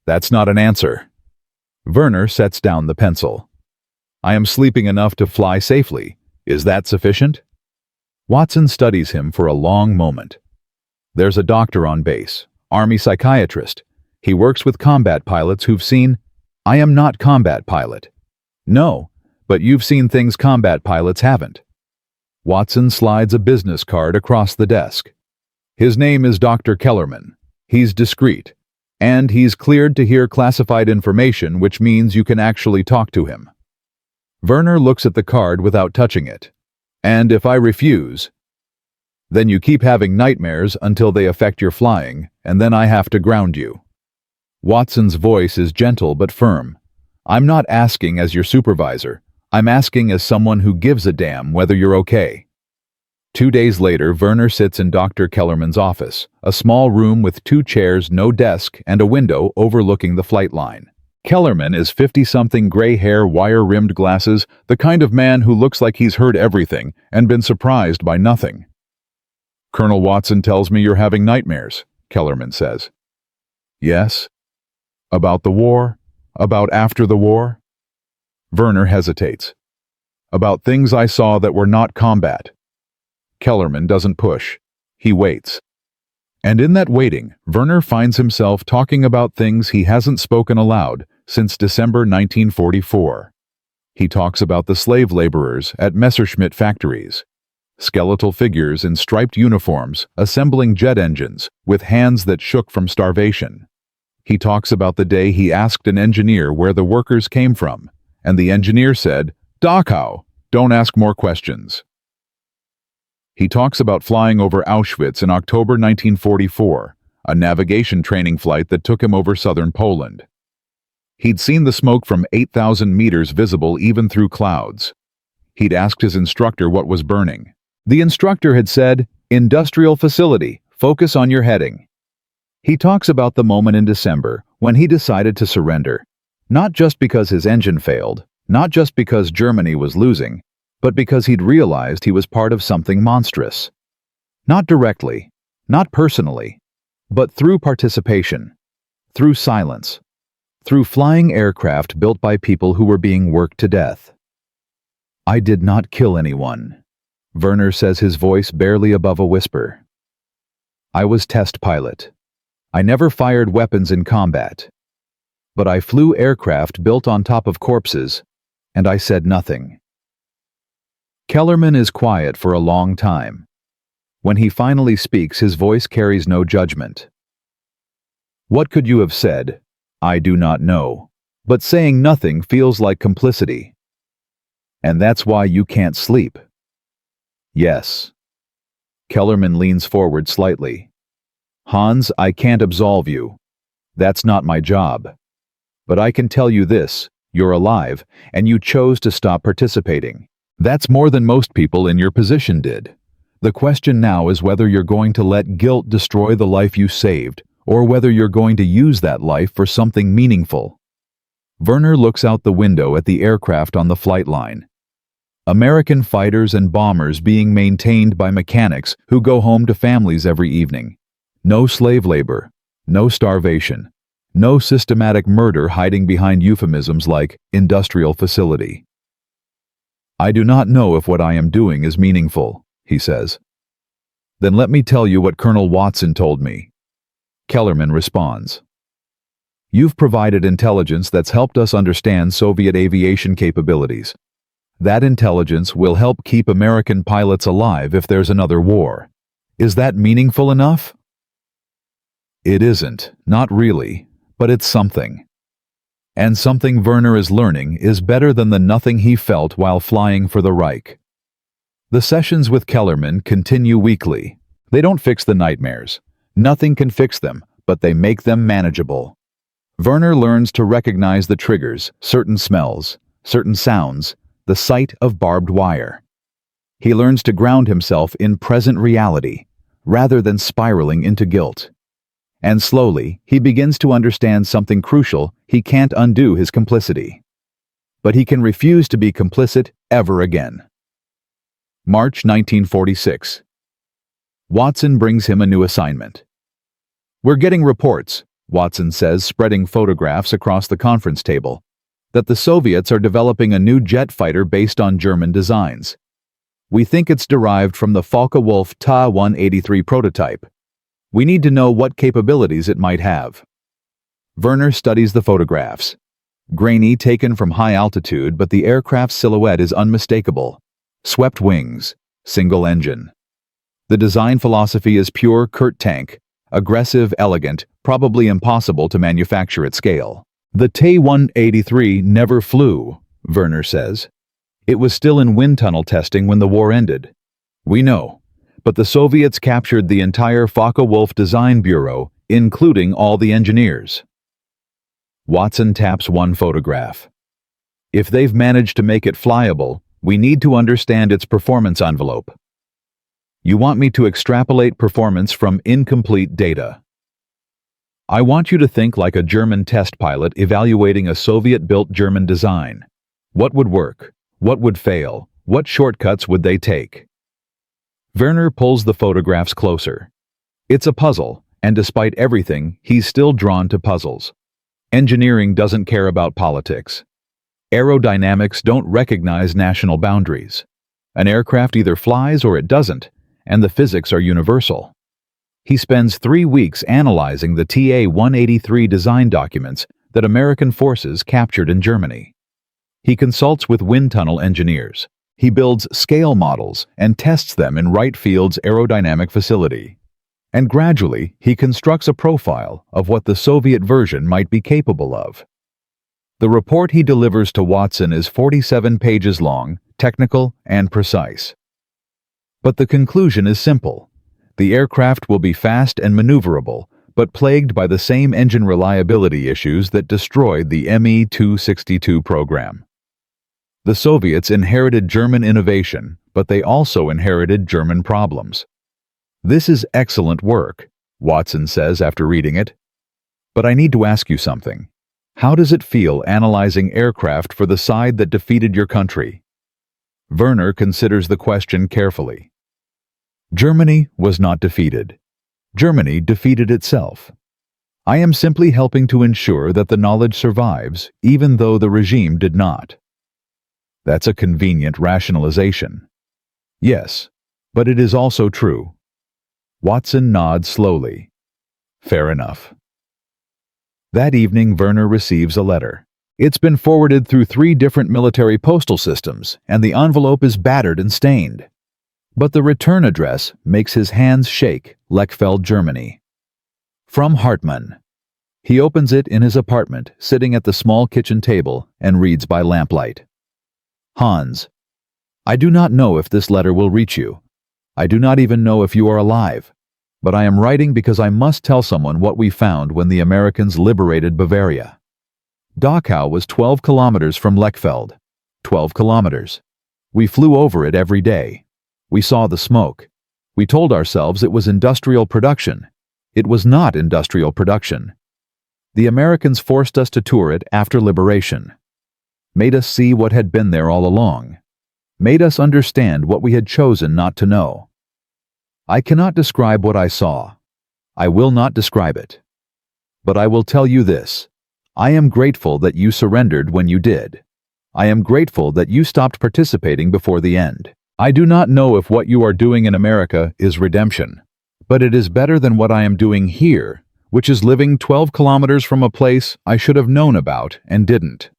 "That's not an answer." Verner sets down the pencil. "I am sleeping enough to fly safely. Is that sufficient?" Watson studies him for a long moment. "There's a doctor on base, Army psychiatrist. He works with combat pilots who've seen—" "I am not combat pilot." "No, but you've seen things combat pilots haven't." Watson slides a business card across the desk. "His name is Dr. Kellerman. He's discreet. And he's cleared to hear classified information, which means you can actually talk to him." Verner looks at the card without touching it. "And if I refuse?" "Then you keep having nightmares until they affect your flying, and then I have to ground you." Watson's voice is gentle but firm. "I'm not asking as your supervisor. I'm asking as someone who gives a damn whether you're okay." 2 days later, Verner sits in Dr. Kellerman's office, a small room with 2 chairs, no desk, and a window overlooking the flight line. Kellerman is 50-something, gray hair, wire-rimmed glasses, the kind of man who looks like he's heard everything and been surprised by nothing. "Colonel Watson tells me you're having nightmares," Kellerman says. "Yes." "About the war? About after the war?" Verner hesitates. "About things I saw that were not combat." Kellerman doesn't push. He waits. And in that waiting, Verner finds himself talking about things he hasn't spoken aloud since December 1944. He talks about the slave laborers at Messerschmitt factories, skeletal figures in striped uniforms assembling jet engines with hands that shook from starvation. He talks about the day he asked an engineer where the workers came from, and the engineer said, "Dachau, don't ask more questions." He talks about flying over Auschwitz in October 1944, a navigation training flight that took him over southern Poland. He'd seen the smoke from 8,000 meters visible even through clouds. He'd asked his instructor what was burning. The instructor had said, "Industrial facility, focus on your heading." He talks about the moment in December when he decided to surrender, not just because his engine failed, not just because Germany was losing, but because he'd realized he was part of something monstrous. Not directly, not personally, but through participation, through silence, through flying aircraft built by people who were being worked to death. "I did not kill anyone," Verner says, his voice barely above a whisper. "I was test pilot. I never fired weapons in combat. But I flew aircraft built on top of corpses, and I said nothing." Kellerman is quiet for a long time. When he finally speaks, his voice carries no judgment. "What could you have said? I do not know. But saying nothing feels like complicity. And that's why you can't sleep." "Yes." Kellerman leans forward slightly. "Hans, I can't absolve you. That's not my job. But I can tell you this, you're alive, and you chose to stop participating. That's more than most people in your position did. The question now is whether you're going to let guilt destroy the life you saved, or whether you're going to use that life for something meaningful." Verner looks out the window at the aircraft on the flight line. American fighters and bombers being maintained by mechanics who go home to families every evening. No slave labor, no starvation, no systematic murder hiding behind euphemisms like industrial facility. "I do not know if what I am doing is meaningful," he says. "Then let me tell you what Colonel Watson told me." Kellerman responds. "You've provided intelligence that's helped us understand Soviet aviation capabilities. That intelligence will help keep American pilots alive if there's another war. Is that meaningful enough?" It isn't, not really, but it's something. And something Verner is learning is better than the nothing he felt while flying for the Reich. The sessions with Kellerman continue weekly. They don't fix the nightmares. Nothing can fix them, but they make them manageable. Verner learns to recognize the triggers, certain smells, certain sounds, the sight of barbed wire. He learns to ground himself in present reality, rather than spiraling into guilt. And slowly, he begins to understand something crucial: he can't undo his complicity. But he can refuse to be complicit ever again. March 1946. Watson brings him a new assignment. "We're getting reports," Watson says, spreading photographs across the conference table, "that the Soviets are developing a new jet fighter based on German designs. We think it's derived from the Focke-Wulf Ta-183 prototype. We need to know what capabilities it might have." Verner studies the photographs. Grainy, taken from high altitude, but the aircraft's silhouette is unmistakable. Swept wings, single engine. The design philosophy is pure Kurt tank, aggressive, elegant, probably impossible to manufacture at scale. "The Ta-183 never flew," Verner says. "It was still in wind tunnel testing when the war ended. We know. But the Soviets captured the entire Focke-Wulf design bureau, including all the engineers." Watson taps one photograph. "If they've managed to make it flyable, we need to understand its performance envelope." "You want me to extrapolate performance from incomplete data?" "I want you to think like a German test pilot evaluating a Soviet-built German design. What would work? What would fail? What shortcuts would they take?" Verner pulls the photographs closer. It's a puzzle, and despite everything, he's still drawn to puzzles. Engineering doesn't care about politics. Aerodynamics don't recognize national boundaries. An aircraft either flies or it doesn't, and the physics are universal. He spends 3 weeks analyzing the TA-183 design documents that American forces captured in Germany. He consults with wind tunnel engineers. He builds scale models and tests them in Wright Field's aerodynamic facility. And gradually, he constructs a profile of what the Soviet version might be capable of. The report he delivers to Watson is 47 pages long, technical, and precise. But the conclusion is simple. The aircraft will be fast and maneuverable, but plagued by the same engine reliability issues that destroyed the Me-262 program. The Soviets inherited German innovation, but they also inherited German problems. "This is excellent work," Watson says after reading it. "But I need to ask you something. How does it feel analyzing aircraft for the side that defeated your country?" Verner considers the question carefully. Germany was not defeated. Germany defeated itself. I am simply helping to ensure that the knowledge survives, even though the regime did not. That's a convenient rationalization. Yes, but it is also true. Watson nods slowly. Fair enough. That evening, Verner receives a letter. It's been forwarded through 3 different military postal systems, and the envelope is battered and stained. But the return address makes his hands shake, Lechfeld, Germany. From Hartmann. He opens it in his apartment, sitting at the small kitchen table, and reads by lamplight. Hans, I do not know if this letter will reach you. I do not even know if you are alive. But I am writing because I must tell someone what we found when the Americans liberated Bavaria. Dachau was 12 kilometers from Lechfeld. 12 kilometers. We flew over it every day. We saw the smoke. We told ourselves it was industrial production. It was not industrial production. The Americans forced us to tour it after liberation. Made us see what had been there all along. Made us understand what we had chosen not to know. I cannot describe what I saw. I will not describe it. But I will tell you this. I am grateful that you surrendered when you did. I am grateful that you stopped participating before the end. I do not know if what you are doing in America is redemption, but it is better than what I am doing here, which is living 12 kilometers from a place I should have known about and didn't.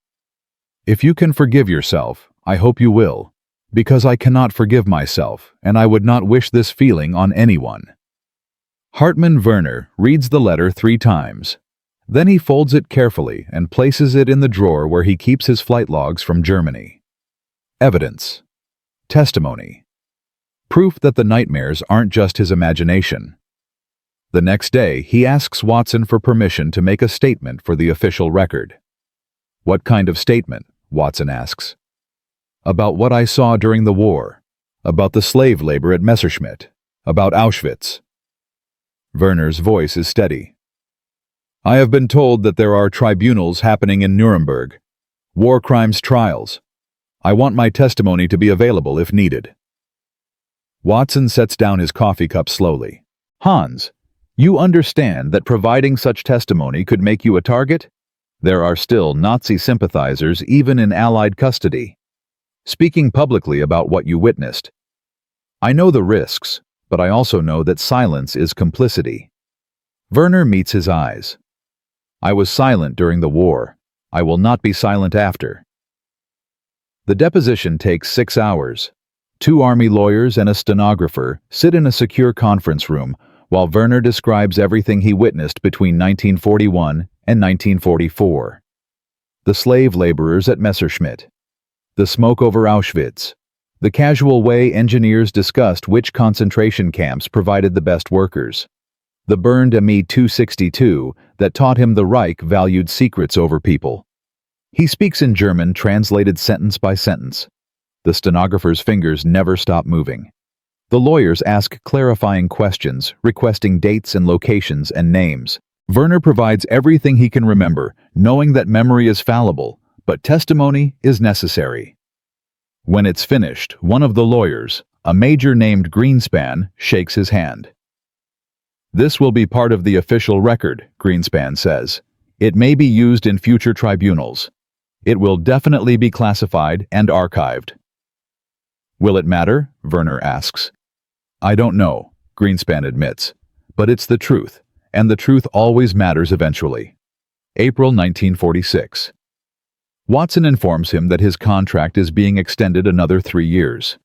If you can forgive yourself, I hope you will, because I cannot forgive myself, and I would not wish this feeling on anyone. Hartmann Verner reads the letter 3 times. Then he folds it carefully and places it in the drawer where he keeps his flight logs from Germany. Evidence. Testimony. Proof that the nightmares aren't just his imagination. The next day, he asks Watson for permission to make a statement for the official record. What kind of statement? Watson asks. About what I saw during the war. About the slave labor at Messerschmitt. About Auschwitz. Verner's voice is steady. I have been told that there are tribunals happening in Nuremberg. War crimes trials. I want my testimony to be available if needed. Watson sets down his coffee cup slowly. Hans, you understand that providing such testimony could make you a target? There are still Nazi sympathizers even in Allied custody. Speaking publicly about what you witnessed. I know the risks, but I also know that silence is complicity. Verner meets his eyes. I was silent during the war. I will not be silent after. The deposition takes 6 hours. 2 Army lawyers and a stenographer sit in a secure conference room while Verner describes everything he witnessed between 1941 and 1944. The slave laborers at Messerschmitt. The smoke over Auschwitz. The casual way engineers discussed which concentration camps provided the best workers. The burned Me-262 that taught him the Reich valued secrets over people. He speaks in German, translated sentence by sentence. The stenographer's fingers never stop moving. The lawyers ask clarifying questions, requesting dates and locations and names. Verner provides everything he can remember, knowing that memory is fallible, but testimony is necessary. When it's finished, one of the lawyers, a major named Greenspan, shakes his hand. This will be part of the official record, Greenspan says. It may be used in future tribunals. It will definitely be classified and archived. Will it matter? Verner asks. I don't know, Greenspan admits. But it's the truth, and the truth always matters eventually. April 1946. Watson informs him that his contract is being extended another 3 years.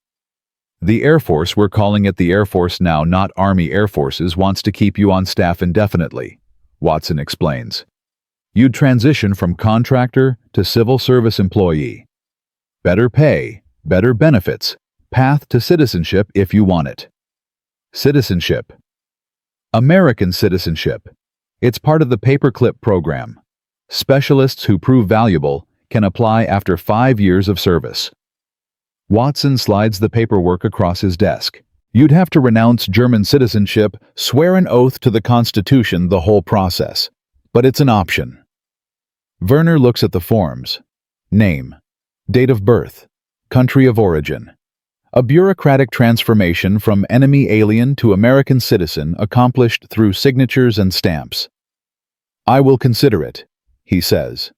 The Air Force, we're calling it the Air Force now, not Army Air Forces, wants to keep you on staff indefinitely, Watson explains. You'd transition from contractor to civil service employee. Better pay, better benefits, path to citizenship if you want it. Citizenship. American citizenship. It's part of the paperclip program. Specialists who prove valuable can apply after 5 years of service. Watson slides the paperwork across his desk. You'd have to renounce German citizenship, swear an oath to the Constitution, the whole process. But it's an option. Verner looks at the forms. Name, date of birth, country of origin. A bureaucratic transformation from enemy alien to American citizen accomplished through signatures and stamps. I will consider it, he says.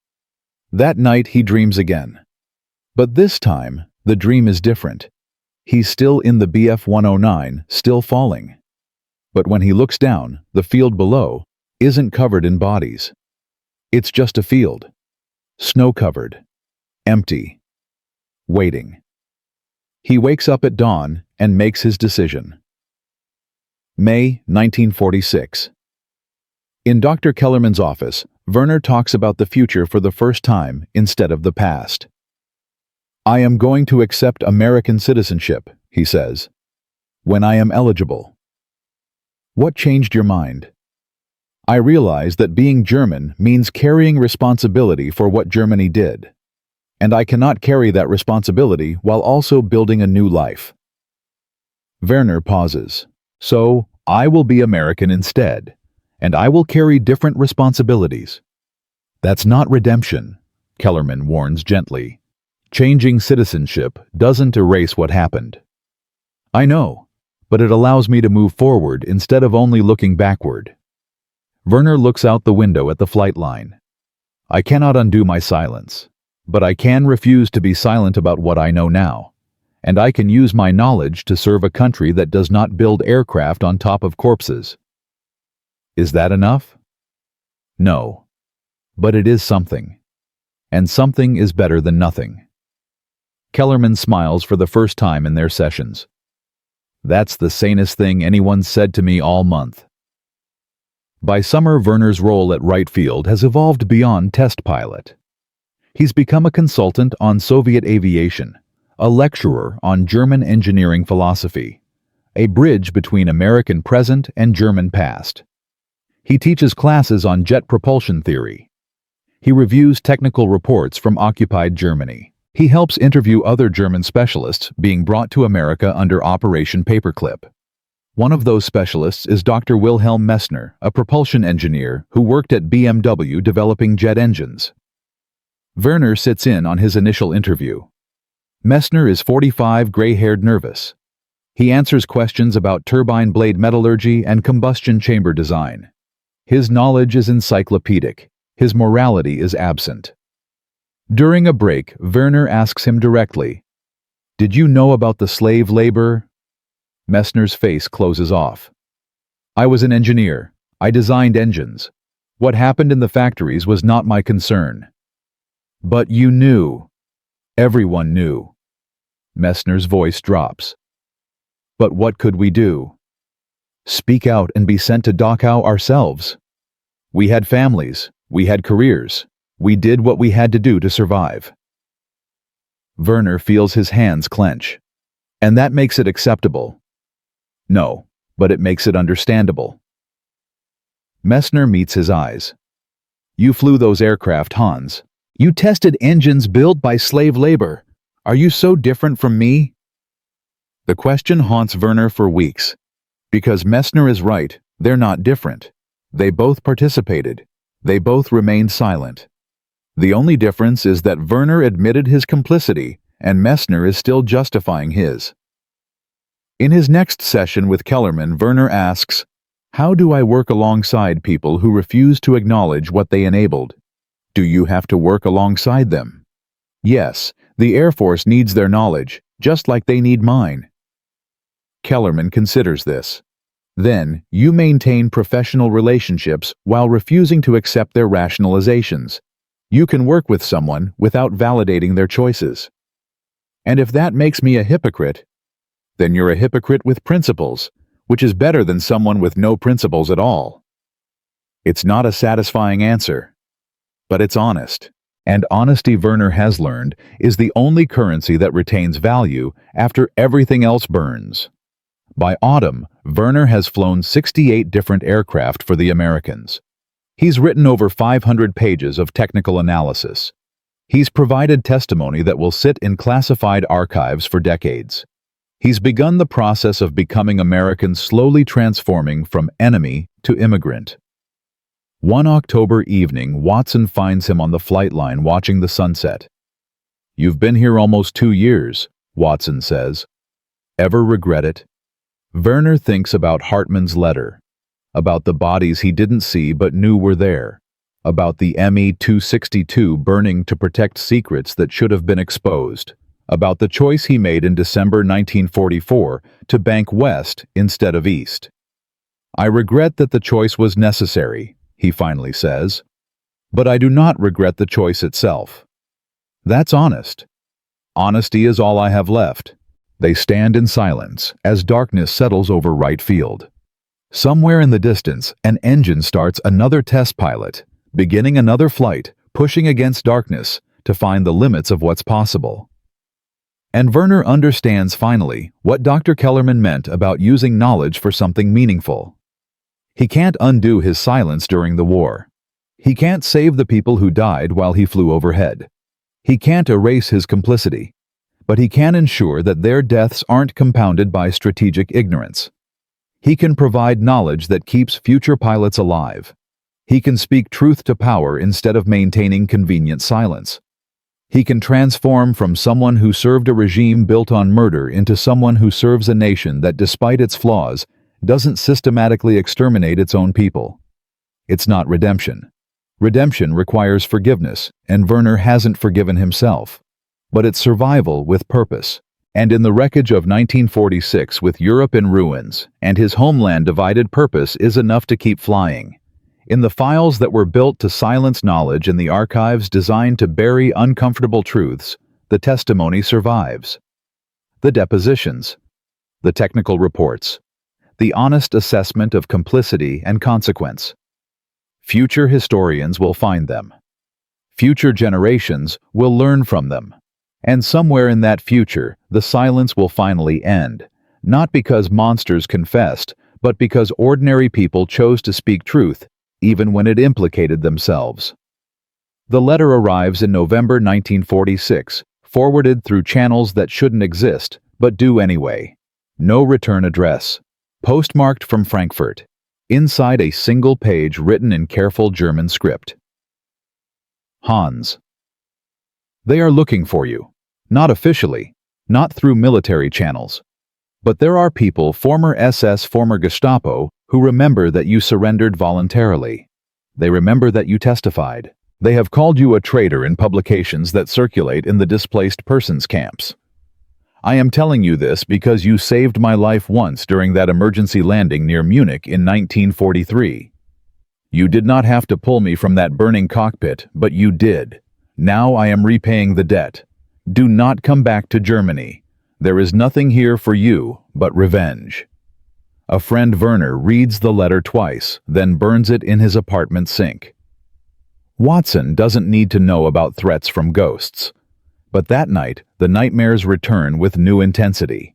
That night he dreams again. But this time, the dream is different. He's still in the Bf 109, still falling. But when he looks down, the field below isn't covered in bodies. It's just a field. Snow-covered. Empty. Waiting. He wakes up at dawn and makes his decision. May 1946. In Dr. Kellerman's office, Verner talks about the future for the first time instead of the past. I am going to accept American citizenship, he says, when I am eligible. What changed your mind? I realize that being German means carrying responsibility for what Germany did. And I cannot carry that responsibility while also building a new life. Verner pauses. So, I will be American instead, and I will carry different responsibilities. That's not redemption, Kellerman warns gently. Changing citizenship doesn't erase what happened. I know, but it allows me to move forward instead of only looking backward. Verner looks out the window at the flight line. I cannot undo my silence, but I can refuse to be silent about what I know now, and I can use my knowledge to serve a country that does not build aircraft on top of corpses. Is that enough? No, but it is something, and something is better than nothing. Kellerman smiles for the first time in their sessions. That's the sanest thing anyone's said to me all month. By summer, Verner's role at Wright Field has evolved beyond test pilot. He's become a consultant on Soviet aviation, a lecturer on German engineering philosophy, a bridge between American present and German past. He teaches classes on jet propulsion theory. He reviews technical reports from occupied Germany. He helps interview other German specialists being brought to America under Operation Paperclip. One of those specialists is Dr. Wilhelm Messner, a propulsion engineer who worked at BMW developing jet engines. Verner sits in on his initial interview. Messner is 45, gray-haired, nervous. He answers questions about turbine blade metallurgy and combustion chamber design. His knowledge is encyclopedic. His morality is absent. During a break, Verner asks him directly, "Did you know about the slave labor?" Messner's face closes off. "I was an engineer. I designed engines. What happened in the factories was not my concern." "But you knew." "Everyone knew." Messner's voice drops. "But what could we do?" "Speak out and be sent to Dachau ourselves. We had families. We had careers. We did what we had to do to survive." Verner feels his hands clench. "And that makes it acceptable." "No, but it makes it understandable." Messner meets his eyes. "You flew those aircraft, Hans. You tested engines built by slave labor. Are you so different from me?" The question haunts Verner for weeks. Because Messner is right, they're not different. They both participated. They both remained silent. The only difference is that Verner admitted his complicity and Messner is still justifying his. In his next session with Kellerman, Verner asks, "How do I work alongside people who refuse to acknowledge what they enabled? Do you have to work alongside them?" "Yes, the Air Force needs their knowledge, just like they need mine." Kellerman considers this. "Then, you maintain professional relationships while refusing to accept their rationalizations. You can work with someone without validating their choices. And if that makes me a hypocrite, then you're a hypocrite with principles, which is better than someone with no principles at all." It's not a satisfying answer, but it's honest. And honesty, Verner has learned, is the only currency that retains value after everything else burns. By autumn, Verner has flown 68 different aircraft for the Americans. He's written over 500 pages of technical analysis. He's provided testimony that will sit in classified archives for decades. He's begun the process of becoming Americans slowly transforming from enemy to immigrant. One October evening, Watson finds him on the flight line watching the sunset. "You've been here almost 2 years," Watson says. "Ever regret it?" Verner thinks about Hartman's letter, about the bodies he didn't see but knew were there, about the Me-262 burning to protect secrets that should have been exposed, about the choice he made in December 1944 to bank west instead of east. "I regret that the choice was necessary," he finally says, "but I do not regret the choice itself." That's honest. Honesty is all I have left. They stand in silence as darkness settles over right field. Somewhere in the distance, an engine starts another test pilot, beginning another flight, pushing against darkness to find the limits of what's possible. And Verner understands finally what Dr. Kellerman meant about using knowledge for something meaningful. He can't undo his silence during the war. He can't save the people who died while he flew overhead. He can't erase his complicity, but he can ensure that their deaths aren't compounded by strategic ignorance. He can provide knowledge that keeps future pilots alive. He can speak truth to power instead of maintaining convenient silence. He can transform from someone who served a regime built on murder into someone who serves a nation that, despite its flaws, doesn't systematically exterminate its own people. It's not redemption. Redemption requires forgiveness, and Verner hasn't forgiven himself. But it's survival with purpose. And in the wreckage of 1946, with Europe in ruins and his homeland divided, purpose is enough to keep flying. In the files that were built to silence knowledge, in the archives designed to bury uncomfortable truths, the testimony survives. The depositions, the technical reports, the honest assessment of complicity and consequence. Future historians will find them. Future generations will learn from them. And somewhere in that future, the silence will finally end, not because monsters confessed, but because ordinary people chose to speak truth, even when it implicated themselves. The letter arrives in November 1946, forwarded through channels that shouldn't exist, but do anyway. No return address. Postmarked from Frankfurt. Inside a single page written in careful German script. Hans. They are looking for you. Not officially, not through military channels. But there are people, former SS, former Gestapo, who remember that you surrendered voluntarily. They remember that you testified. They have called you a traitor in publications that circulate in the displaced persons camps. I am telling you this because you saved my life once during that emergency landing near Munich in 1943. You did not have to pull me from that burning cockpit, but you did. Now I am repaying the debt. Do not come back to Germany. There is nothing here for you but revenge. A friend, Verner, reads the letter twice, then burns it in his apartment sink. Watson doesn't need to know about threats from ghosts. But that night, the nightmares return with new intensity.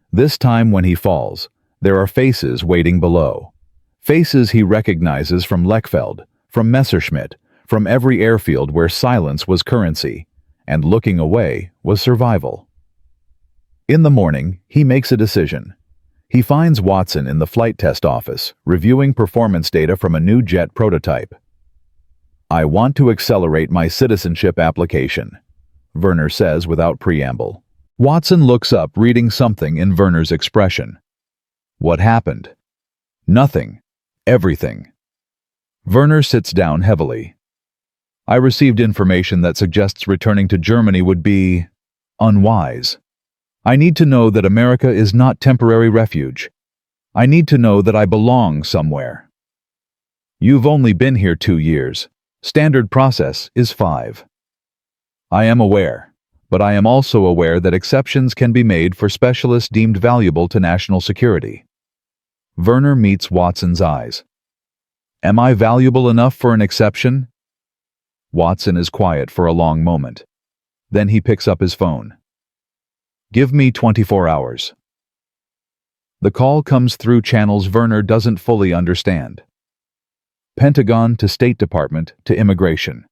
This time when he falls, there are faces waiting below. Faces he recognizes from Lechfeld, from Messerschmitt, from every airfield where silence was currency, and looking away was survival. In the morning, he makes a decision. He finds Watson in the flight test office, reviewing performance data from a new jet prototype. "I want to accelerate my citizenship application," Verner says without preamble. Watson looks up, reading something in Verner's expression. "What happened?" "Nothing. Everything." Verner sits down heavily. "I received information that suggests returning to Germany would be unwise. I need to know that America is not temporary refuge. I need to know that I belong somewhere." "You've only been here 2 years. Standard process is 5. "I am aware, but I am also aware that exceptions can be made for specialists deemed valuable to national security." Verner meets Watson's eyes. "Am I valuable enough for an exception?" Watson is quiet for a long moment. Then he picks up his phone. "Give me 24 hours. The call comes through channels Verner doesn't fully understand. Pentagon to State Department to Immigration.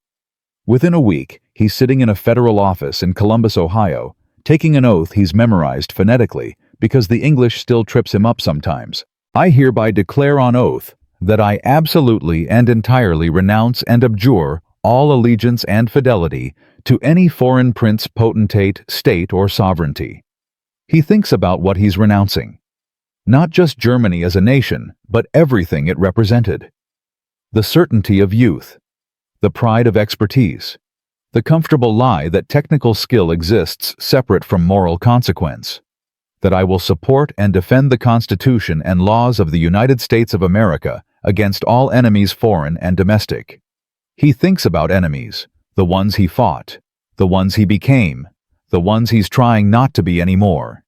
Within a week, he's sitting in a federal office in Columbus, Ohio, taking an oath he's memorized phonetically because the English still trips him up sometimes. I hereby declare on oath that I absolutely and entirely renounce and abjure all allegiance and fidelity to any foreign prince, potentate, state, or sovereignty. He thinks about what he's renouncing. Not just Germany as a nation, but everything it represented. The certainty of youth, the pride of expertise, the comfortable lie that technical skill exists separate from moral consequence, that I will support and defend the Constitution and laws of the United States of America against all enemies, foreign and domestic. He thinks about enemies, the ones he fought, the ones he became, the ones he's trying not to be anymore,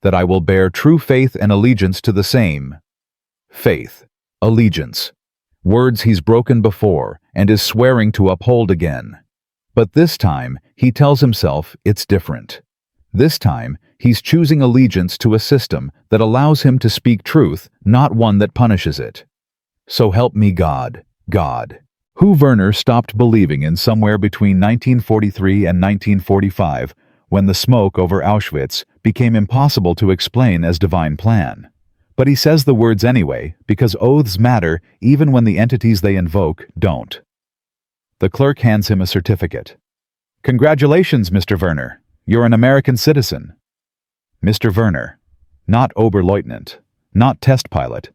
that I will bear true faith and allegiance to the same. Faith, allegiance, words he's broken before and is swearing to uphold again. But this time, he tells himself it's different. This time, he's choosing allegiance to a system that allows him to speak truth, not one that punishes it. So help me God, God. Verner stopped believing in somewhere between 1943 and 1945, when the smoke over Auschwitz became impossible to explain as divine plan. But he says the words anyway, because oaths matter even when the entities they invoke don't. The clerk hands him a certificate. Congratulations, Mr. Verner. You're an American citizen. Mr. Verner. Not Oberleutnant. Not test pilot.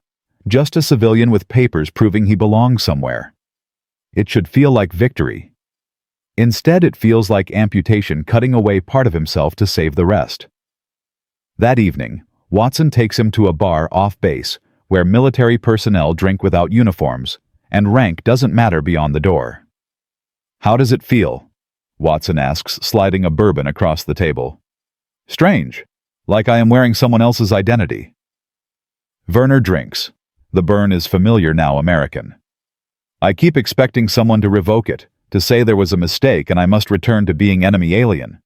Just a civilian with papers proving he belongs somewhere. It should feel like victory. Instead, it feels like amputation, cutting away part of himself to save the rest. That evening, Watson takes him to a bar off base where military personnel drink without uniforms, and rank doesn't matter beyond the door. How does it feel? Watson asks, sliding a bourbon across the table. Strange, like I am wearing someone else's identity. Verner drinks. The burn is familiar now, American. I keep expecting someone to revoke it, to say there was a mistake and I must return to being enemy alien.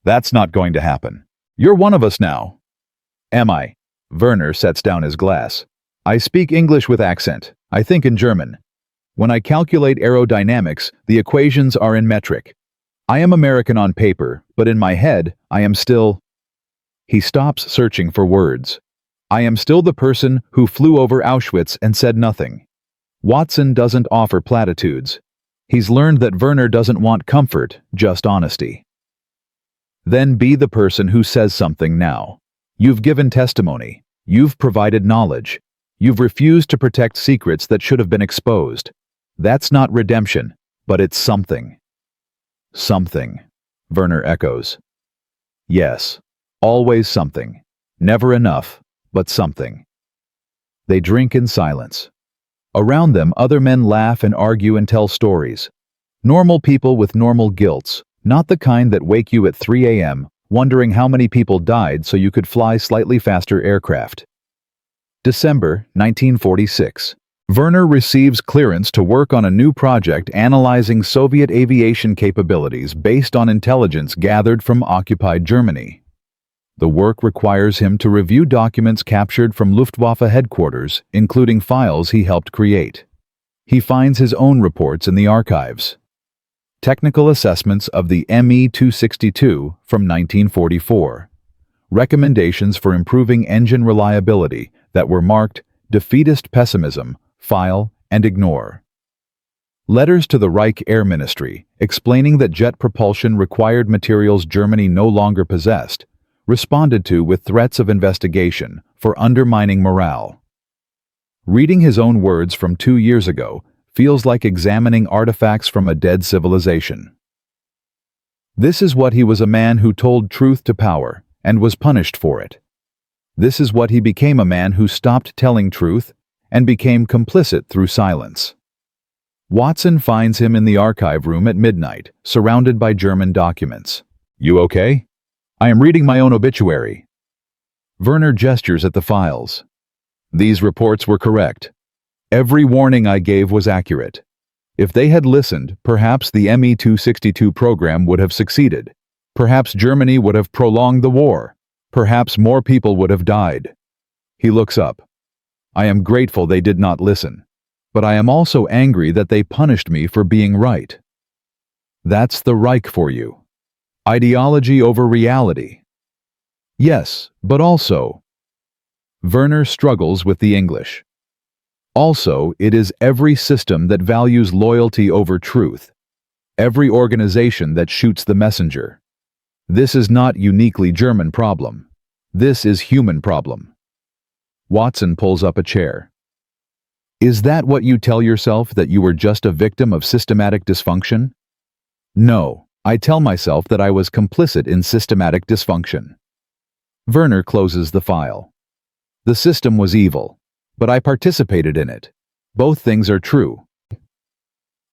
That's not going to happen. You're one of us now. Am I? Verner sets down his glass. I speak English with accent. I think in German. When I calculate aerodynamics, the equations are in metric. I am American on paper, but in my head, I am still... He stops searching for words. I am still the person who flew over Auschwitz and said nothing. Watson doesn't offer platitudes. He's learned that Verner doesn't want comfort, just honesty. Then be the person who says something now. You've given testimony. You've provided knowledge. You've refused to protect secrets that should have been exposed. That's not redemption, but it's something. Something, Verner echoes. Yes, always something. Never enough, but something. They drink in silence. Around them, other men laugh and argue and tell stories. Normal people with normal guilts, not the kind that wake you at 3 a.m., wondering how many people died so you could fly slightly faster aircraft. December 1946. Verner receives clearance to work on a new project analyzing Soviet aviation capabilities based on intelligence gathered from occupied Germany. The work requires him to review documents captured from Luftwaffe headquarters, including files he helped create. He finds his own reports in the archives. Technical assessments of the Me-262 from 1944. Recommendations for improving engine reliability that were marked defeatist pessimism, file, and ignore. Letters to the Reich Air Ministry explaining that jet propulsion required materials Germany no longer possessed, responded to with threats of investigation for undermining morale. Reading his own words from 2 years ago feels like examining artifacts from a dead civilization. This is what he was, a man who told truth to power and was punished for it. This is what he became, a man who stopped telling truth and became complicit through silence. Watson finds him in the archive room at midnight, surrounded by German documents. You okay? I am reading my own obituary. Verner gestures at the files. These reports were correct. Every warning I gave was accurate. If they had listened, perhaps the Me-262 program would have succeeded. Perhaps Germany would have prolonged the war. Perhaps more people would have died. He looks up. I am grateful they did not listen. But I am also angry that they punished me for being right. That's the Reich for you. Ideology over reality. Yes, but also. Verner struggles with the English. Also, it is every system that values loyalty over truth. Every organization that shoots the messenger. This is not uniquely German problem. This is human problem. Watson pulls up a chair. Is that what you tell yourself, that you were just a victim of systematic dysfunction? No, I tell myself that I was complicit in systematic dysfunction. Verner closes the file. The system was evil, but I participated in it. Both things are true.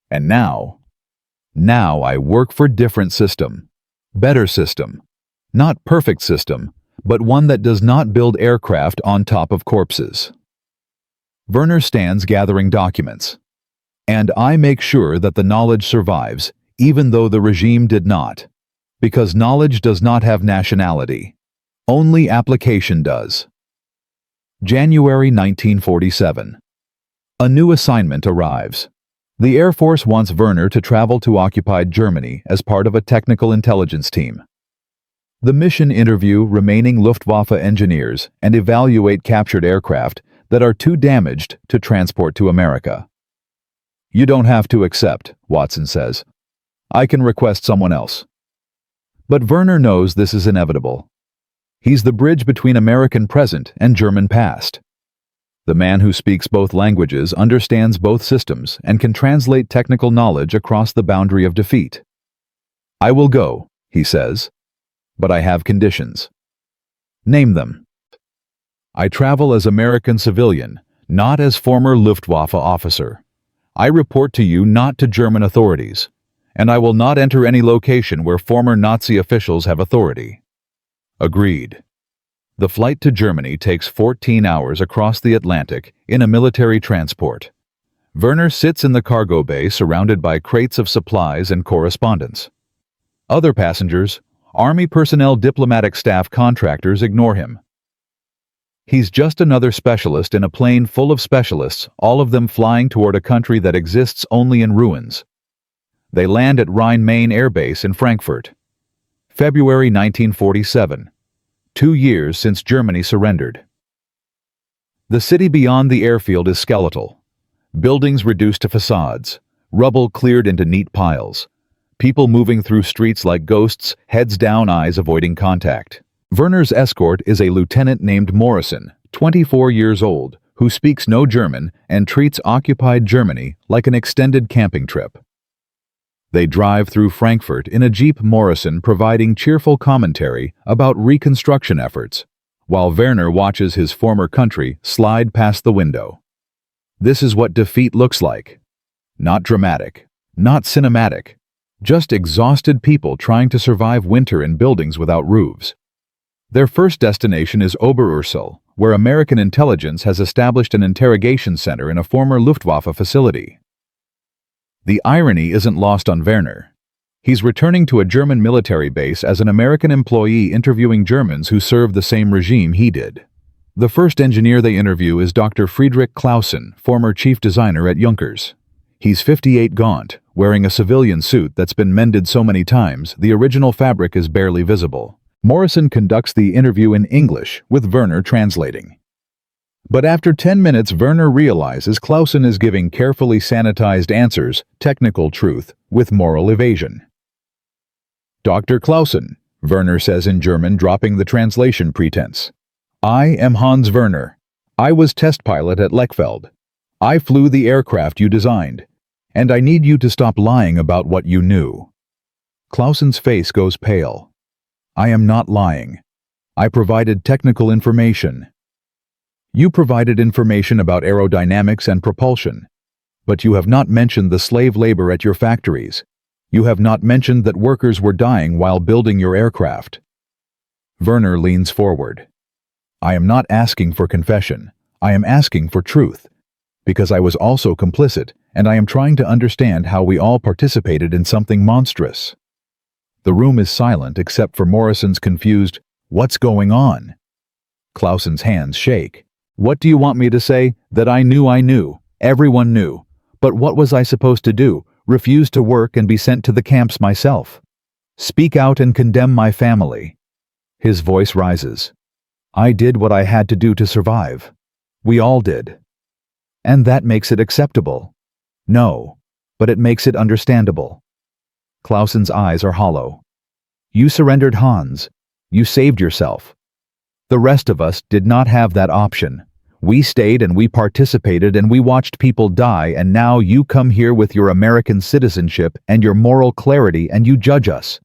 And now I work for different system. Better system. Not perfect system, but one that does not build aircraft on top of corpses. Verner stands gathering documents. And I make sure that the knowledge survives, even though the regime did not. Because knowledge does not have nationality. Only application does. January 1947. A new assignment arrives. The Air Force wants Verner to travel to occupied Germany as part of a technical intelligence team. The mission interview remaining Luftwaffe engineers and evaluate captured aircraft that are too damaged to transport to America. You don't have to accept, Watson says. I can request someone else. But Verner knows this is inevitable. He's the bridge between American present and German past. The man who speaks both languages understands both systems and can translate technical knowledge across the boundary of defeat. I will go, he says, but I have conditions. Name them. I travel as American civilian, not as former Luftwaffe officer. I report to you, not to German authorities, and I will not enter any location where former Nazi officials have authority. Agreed. The flight to Germany takes 14 hours across the Atlantic in a military transport. Verner sits in the cargo bay surrounded by crates of supplies and correspondence. Other passengers, Army personnel, diplomatic staff, contractors, ignore him. He's just another specialist in a plane full of specialists, all of them flying toward a country that exists only in ruins. They land at Rhine-Main Air Base in Frankfurt. February 1947. 2 years since Germany surrendered. The city beyond the airfield is skeletal. Buildings reduced to facades, rubble cleared into neat piles. People moving through streets like ghosts, heads down, eyes avoiding contact. Verner's escort is a lieutenant named Morrison, 24 years old, who speaks no German and treats occupied Germany like an extended camping trip. They drive through Frankfurt in a Jeep, Morrison providing cheerful commentary about reconstruction efforts, while Verner watches his former country slide past the window. This is what defeat looks like. Not dramatic, not cinematic, just exhausted people trying to survive winter in buildings without roofs. Their first destination is Oberursel, where American intelligence has established an interrogation center in a former Luftwaffe facility. The irony isn't lost on Verner. He's returning to a German military base as an American employee interviewing Germans who served the same regime he did. The first engineer they interview is Dr. Friedrich Clausen, former chief designer at Junkers. He's 58, gaunt, wearing a civilian suit that's been mended so many times the original fabric is barely visible. Morrison conducts the interview in English, with Verner translating. But after 10 minutes, Verner realizes Clausen is giving carefully sanitized answers, technical truth, with moral evasion. Dr. Clausen, Verner says in German, dropping the translation pretense. I am Hans Verner. I was test pilot at Lechfeld. I flew the aircraft you designed, and I need you to stop lying about what you knew. Clausen's face goes pale. I am not lying. I provided technical information. You provided information about aerodynamics and propulsion, but you have not mentioned the slave labor at your factories. You have not mentioned that workers were dying while building your aircraft. Verner leans forward. I am not asking for confession. I am asking for truth, because I was also complicit, and I am trying to understand how we all participated in something monstrous. The room is silent except for Morrison's confused, "What's going on?" Clausen's hands shake. What do you want me to say? That I knew, Everyone knew. But what was I supposed to do? Refuse to work and be sent to the camps myself? Speak out and condemn my family? His voice rises. I did what I had to do to survive. We all did. And that makes it acceptable? No, but it makes it understandable. Clausen's eyes are hollow. You surrendered, Hans. You saved yourself. The rest of us did not have that option. We stayed and we participated and we watched people die, and now you come here with your American citizenship and your moral clarity and you judge us.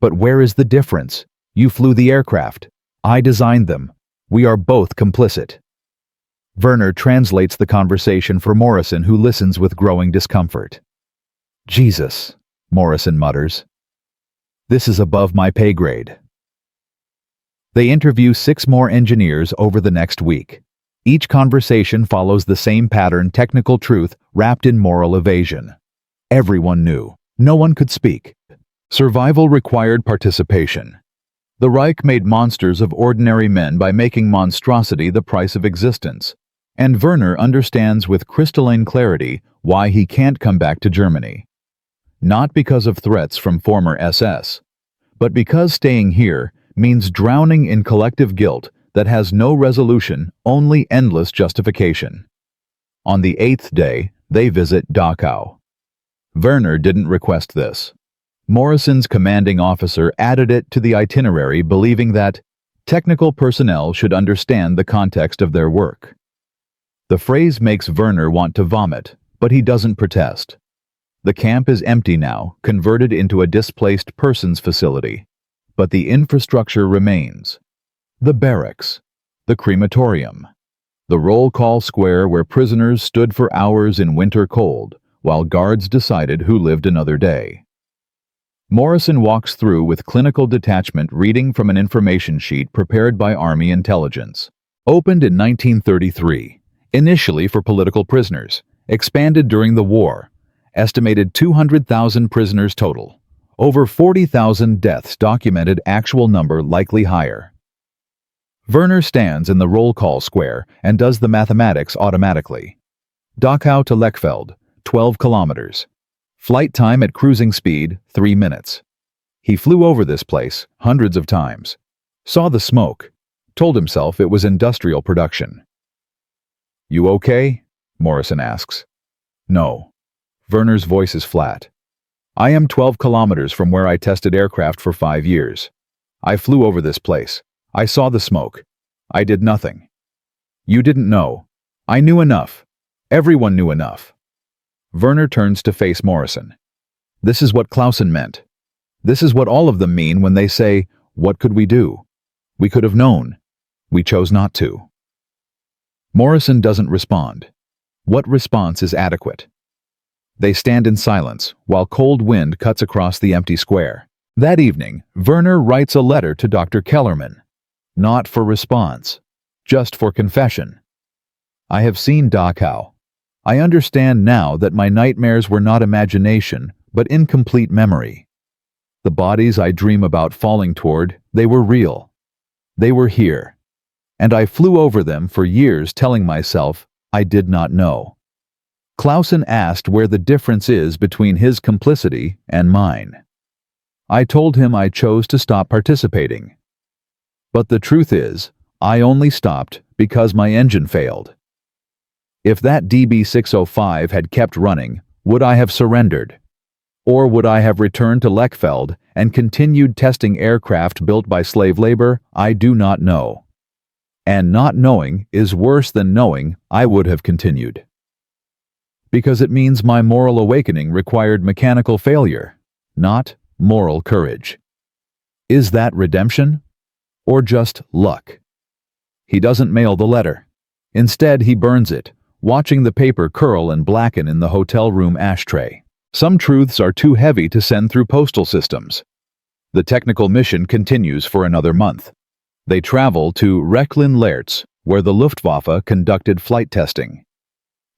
But where is the difference? You flew the aircraft. I designed them. We are both complicit. Verner translates the conversation for Morrison, who listens with growing discomfort. Jesus, Morrison mutters. This is above my pay grade. They interview 6 more engineers over the next week. Each conversation follows the same pattern: technical truth wrapped in moral evasion. Everyone knew. No one could speak. Survival required participation. The Reich made monsters of ordinary men by making monstrosity the price of existence. And Verner understands with crystalline clarity why he can't come back to Germany. Not because of threats from former SS, but because staying here means drowning in collective guilt that has no resolution, only endless justification. On the 8th day, they visit Dachau. Verner didn't request this. Morrison's commanding officer added it to the itinerary, believing that technical personnel should understand the context of their work. The phrase makes Verner want to vomit, but he doesn't protest. The camp is empty now, converted into a displaced persons facility. But the infrastructure remains. The barracks, the crematorium, the roll call square where prisoners stood for hours in winter cold, while guards decided who lived another day. Morrison walks through with clinical detachment, reading from an information sheet prepared by Army intelligence. Opened in 1933. Initially for political prisoners, expanded during the war, estimated 200,000 prisoners total, over 40,000 deaths documented, actual number likely higher. Verner stands in the roll call square and does the mathematics automatically. Dachau to Lechfeld, 12 kilometers. Flight time at cruising speed, 3 minutes. He flew over this place hundreds of times. Saw the smoke. Told himself it was industrial production. You okay? Morrison asks. No. Verner's voice is flat. I am 12 kilometers from where I tested aircraft for 5 years. I flew over this place. I saw the smoke. I did nothing. You didn't know. I knew enough. Everyone knew enough. Verner turns to face Morrison. This is what Clausen meant. This is what all of them mean when they say, what could we do? We could have known. We chose not to. Morrison doesn't respond. What response is adequate? They stand in silence while cold wind cuts across the empty square. That evening, Verner writes a letter to Dr. Kellerman. Not for response, just for confession. I have seen Dachau. I understand now that my nightmares were not imagination, but incomplete memory. The bodies I dream about falling toward, they were real. They were here. And I flew over them for years telling myself I did not know. Clausen asked where the difference is between his complicity and mine. I told him I chose to stop participating. But the truth is, I only stopped because my engine failed. If that DB-605 had kept running, would I have surrendered? Or would I have returned to Lechfeld and continued testing aircraft built by slave labor? I do not know. And not knowing is worse than knowing. I would have continued. Because it means my moral awakening required mechanical failure, not moral courage. Is that redemption? Or just luck? He doesn't mail the letter. Instead, he burns it, watching the paper curl and blacken in the hotel room ashtray. Some truths are too heavy to send through postal systems. The technical mission continues for another month. They travel to Recklinlerz, where the Luftwaffe conducted flight testing.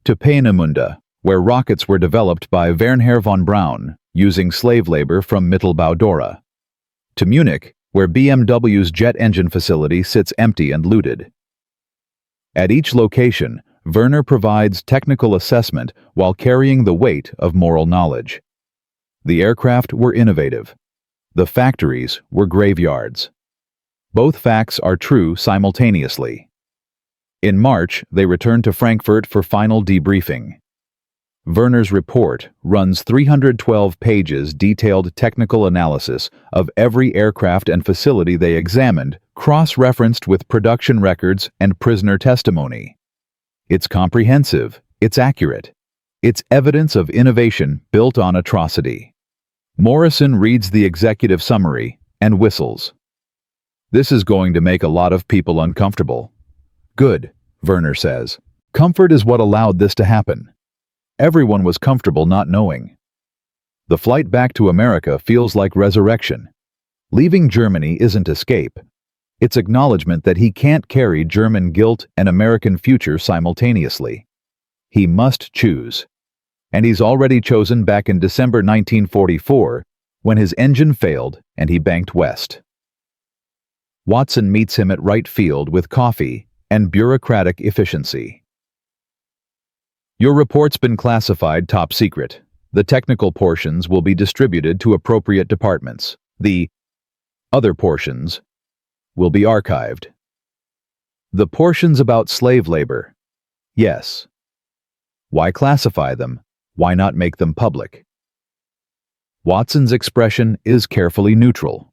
To Peenemünde, where rockets were developed by Wernher von Braun, using slave labor from Mittelbau-Dora. To Munich, where BMW's jet engine facility sits empty and looted. At each location, Verner provides technical assessment while carrying the weight of moral knowledge. The aircraft were innovative. The factories were graveyards. Both facts are true simultaneously. In March, they returned to Frankfurt for final debriefing. Verner's report runs 312 pages detailed technical analysis of every aircraft and facility they examined, cross-referenced with production records and prisoner testimony. It's comprehensive, it's accurate. It's evidence of innovation built on atrocity. Morrison reads the executive summary and whistles. This is going to make a lot of people uncomfortable. Good, Verner says. Comfort is what allowed this to happen. Everyone was comfortable not knowing. The flight back to America feels like resurrection. Leaving Germany isn't escape. It's acknowledgement that he can't carry German guilt and American future simultaneously. He must choose. And he's already chosen back in December 1944, when his engine failed and he banked west. Watson meets him at Wright Field with coffee and bureaucratic efficiency. Your report's been classified top secret. The technical portions will be distributed to appropriate departments. The other portions will be archived. The portions about slave labor. Yes. Why classify them? Why not make them public? Watson's expression is carefully neutral.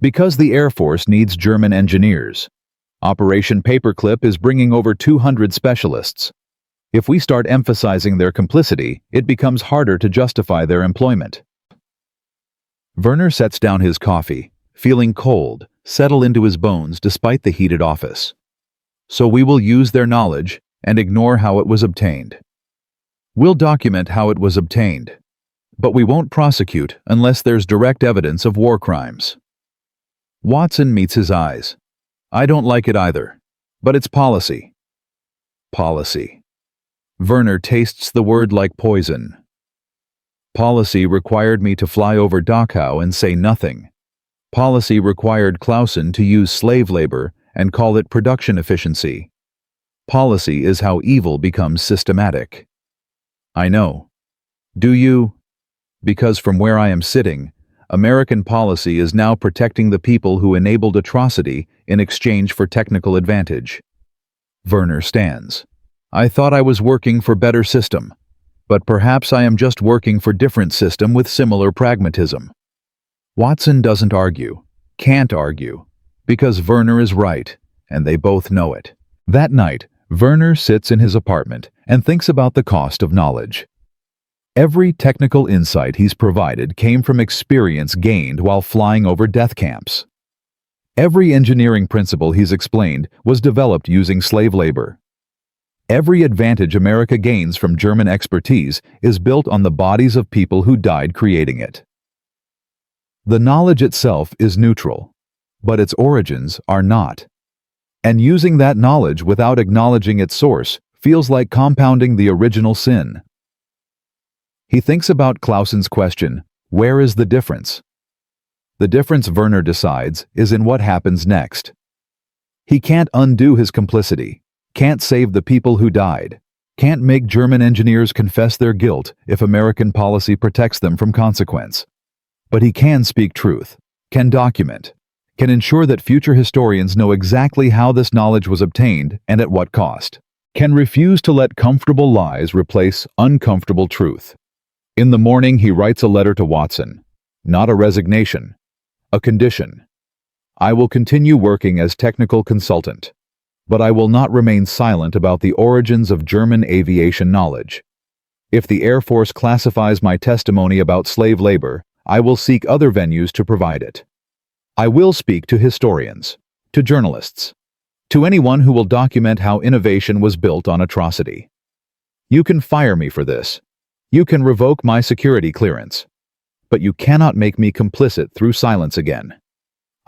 Because the Air Force needs German engineers. Operation Paperclip is bringing over 200 specialists. If we start emphasizing their complicity, it becomes harder to justify their employment. Verner sets down his coffee, feeling cold, settle into his bones despite the heated office. So we will use their knowledge and ignore how it was obtained. We'll document how it was obtained, but we won't prosecute unless there's direct evidence of war crimes. Watson meets his eyes. I don't like it either, but it's policy. Policy. Verner tastes the word like poison. Policy required me to fly over Dachau and say nothing. Policy required Clausen to use slave labor and call it production efficiency. Policy is how evil becomes systematic. I know. Do you? Because from where I am sitting, American policy is now protecting the people who enabled atrocity in exchange for technical advantage. Verner stands. I thought I was working for better system, but perhaps I am just working for different system with similar pragmatism. Watson doesn't argue, can't argue, because Verner is right, and they both know it. That night, Verner sits in his apartment and thinks about the cost of knowledge. Every technical insight he's provided came from experience gained while flying over death camps. Every engineering principle he's explained was developed using slave labor. Every advantage America gains from German expertise is built on the bodies of people who died creating it. The knowledge itself is neutral, but its origins are not. And using that knowledge without acknowledging its source feels like compounding the original sin. He thinks about Clausen's question, where is the difference? The difference, Verner decides, is in what happens next. He can't undo his complicity. Can't save the people who died, can't make German engineers confess their guilt if American policy protects them from consequence. But he can speak truth, can document, can ensure that future historians know exactly how this knowledge was obtained and at what cost, can refuse to let comfortable lies replace uncomfortable truth. In the morning, he writes a letter to Watson, not a resignation, a condition. I will continue working as technical consultant. But I will not remain silent about the origins of German aviation knowledge. If the Air Force classifies my testimony about slave labor, I will seek other venues to provide it. I will speak to historians, to journalists, to anyone who will document how innovation was built on atrocity. You can fire me for this. You can revoke my security clearance. But you cannot make me complicit through silence again.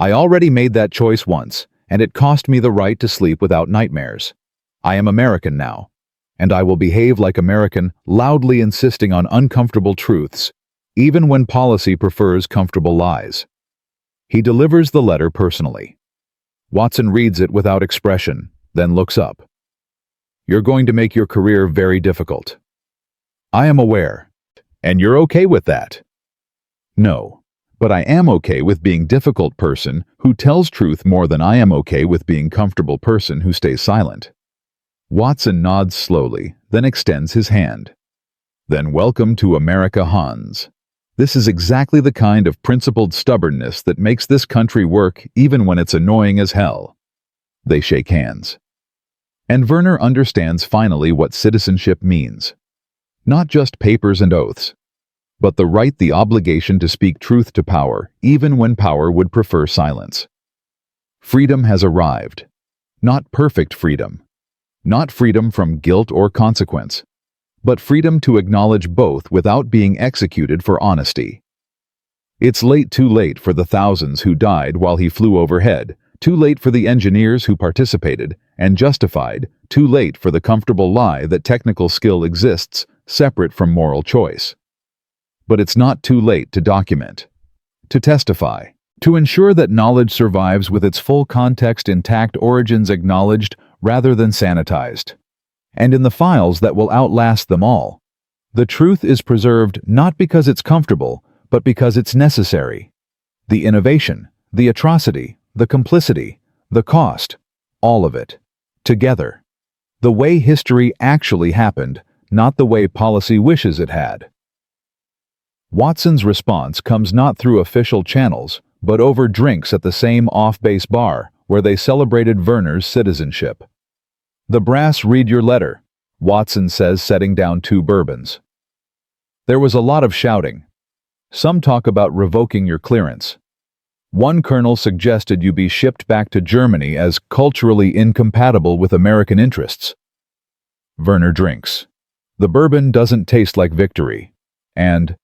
I already made that choice once, and it cost me the right to sleep without nightmares. I am American now, and I will behave like American, loudly insisting on uncomfortable truths, even when policy prefers comfortable lies. He delivers the letter personally. Watson reads it without expression, then looks up. You're going to make your career very difficult. I am aware. And you're okay with that? No. But I am okay with being difficult person who tells truth more than I am okay with being comfortable person who stays silent. Watson nods slowly, then extends his hand. Then welcome to America, Hans. This is exactly the kind of principled stubbornness that makes this country work even when it's annoying as hell. They shake hands. And Verner understands finally what citizenship means. Not just papers and oaths, but the right, the obligation to speak truth to power, even when power would prefer silence. Freedom has arrived. Not perfect freedom. Not freedom from guilt or consequence, but freedom to acknowledge both without being executed for honesty. It's too late for the thousands who died while he flew overhead, too late for the engineers who participated and justified, too late for the comfortable lie that technical skill exists separate from moral choice. But it's not too late to document, to testify, to ensure that knowledge survives with its full context intact, origins acknowledged rather than sanitized. And in the files that will outlast them all, the truth is preserved not because it's comfortable, but because it's necessary. The innovation, the atrocity, the complicity, the cost, all of it, together. The way history actually happened, not the way policy wishes it had. Watson's response comes not through official channels, but over drinks at the same off-base bar where they celebrated Verner's citizenship. The brass read your letter, Watson says, setting down 2 bourbons. There was a lot of shouting. Some talk about revoking your clearance. One colonel suggested you be shipped back to Germany as culturally incompatible with American interests. Verner drinks. The bourbon doesn't taste like victory. And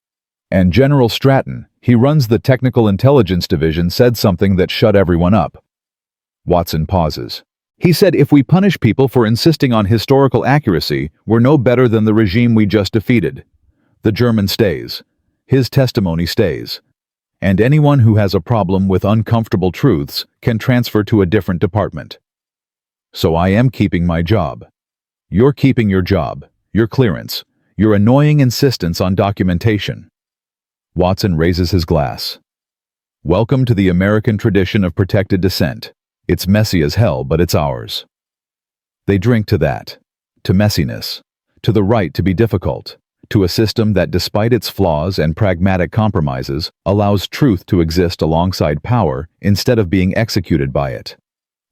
General Stratton, he runs the Technical Intelligence Division, said something that shut everyone up. Watson pauses. He said if we punish people for insisting on historical accuracy, we're no better than the regime we just defeated. The German stays. His testimony stays. And anyone who has a problem with uncomfortable truths can transfer to a different department. So I am keeping my job. You're keeping your job, your clearance, your annoying insistence on documentation. Watson raises his glass. Welcome to the American tradition of protected dissent. It's messy as hell, but it's ours. They drink to that, to messiness, to the right to be difficult, to a system that, despite its flaws and pragmatic compromises, allows truth to exist alongside power instead of being executed by it.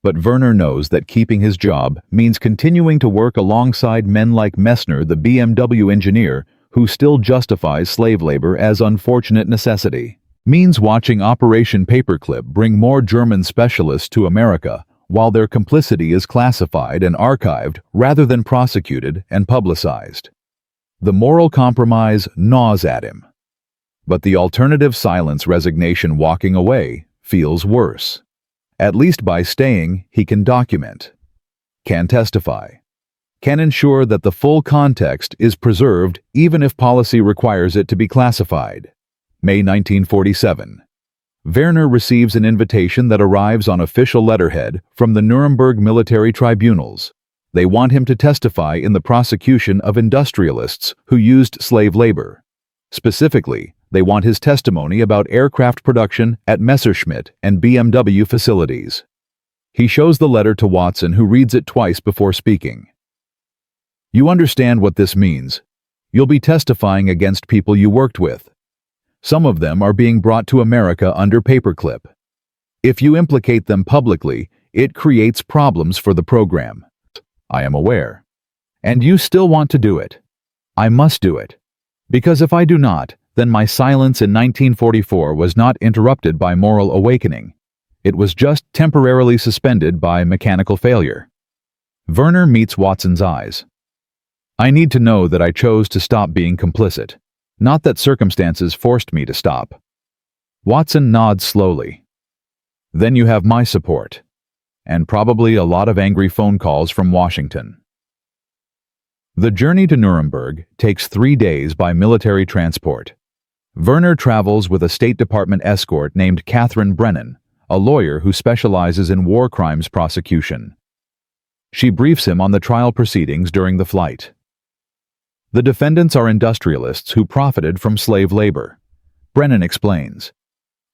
But Verner knows that keeping his job means continuing to work alongside men like Messner, the BMW engineer, who still justifies slave labor as unfortunate necessity. Means watching Operation Paperclip bring more German specialists to America, while their complicity is classified and archived rather than prosecuted and publicized. The moral compromise gnaws at him. But the alternative silence, resignation, walking away, feels worse. At least by staying, he can document, can testify, can ensure that the full context is preserved even if policy requires it to be classified. May 1947. Verner receives an invitation that arrives on official letterhead from the Nuremberg military tribunals. They want him to testify in the prosecution of industrialists who used slave labor. Specifically, they want his testimony about aircraft production at Messerschmitt and BMW facilities. He shows the letter to Watson, who reads it twice before speaking. You understand what this means. You'll be testifying against people you worked with. Some of them are being brought to America under paperclip. If you implicate them publicly, it creates problems for the program. I am aware. And you still want to do it. I must do it. Because if I do not, then my silence in 1944 was not interrupted by moral awakening. It was just temporarily suspended by mechanical failure. Verner meets Watson's eyes. I need to know that I chose to stop being complicit. Not that circumstances forced me to stop. Watson nods slowly. Then you have my support. And probably a lot of angry phone calls from Washington. The journey to Nuremberg takes 3 days by military transport. Verner travels with a State Department escort named Catherine Brennan, a lawyer who specializes in war crimes prosecution. She briefs him on the trial proceedings during the flight. The defendants are industrialists who profited from slave labor. Brennan explains.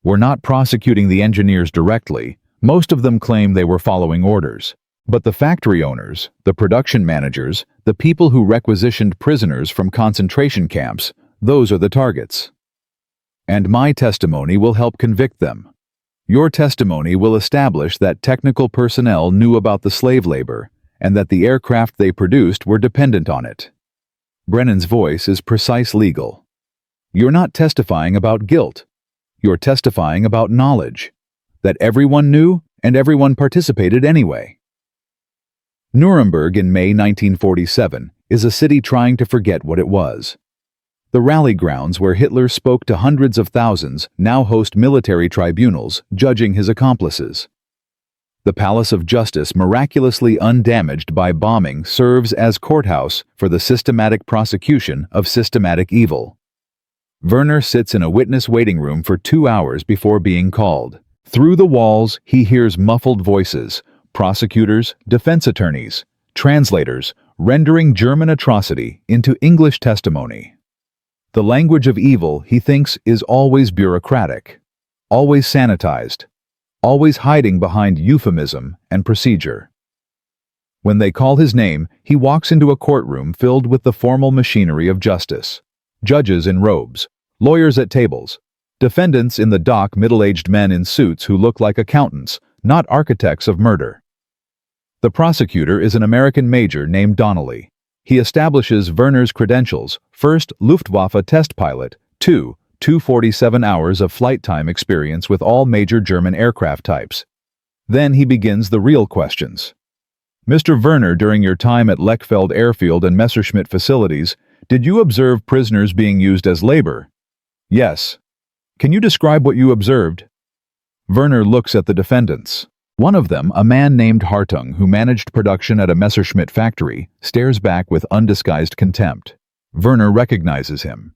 We're not prosecuting the engineers directly. Most of them claim they were following orders. But the factory owners, the production managers, the people who requisitioned prisoners from concentration camps, those are the targets. And my testimony will help convict them. Your testimony will establish that technical personnel knew about the slave labor and that the aircraft they produced were dependent on it. Brennan's voice is precise legal. You're not testifying about guilt. You're testifying about knowledge, that everyone knew and everyone participated anyway. Nuremberg in May 1947 is a city trying to forget what it was. The rally grounds where Hitler spoke to hundreds of thousands now host military tribunals judging his accomplices. The Palace of Justice, miraculously undamaged by bombing, serves as courthouse for the systematic prosecution of systematic evil. Verner sits in a witness waiting room for 2 hours before being called. Through the walls, he hears muffled voices, prosecutors, defense attorneys, translators, rendering German atrocity into English testimony. The language of evil, he thinks, is always bureaucratic, always sanitized, always hiding behind euphemism and procedure. When they call his name, he walks into a courtroom filled with the formal machinery of justice. Judges in robes, lawyers at tables, defendants in the dock, middle-aged men in suits who look like accountants, not architects of murder. The prosecutor is an American major named Donnelly. He establishes Verner's credentials: first, Luftwaffe test pilot, 247 hours of flight time experience with all major German aircraft types. Then he begins the real questions. Mr. Verner, during your time at Lechfeld Airfield and Messerschmitt facilities, did you observe prisoners being used as labor? Yes. Can you describe what you observed? Verner looks at the defendants. One of them, a man named Hartung, who managed production at a Messerschmitt factory, stares back with undisguised contempt. Verner recognizes him.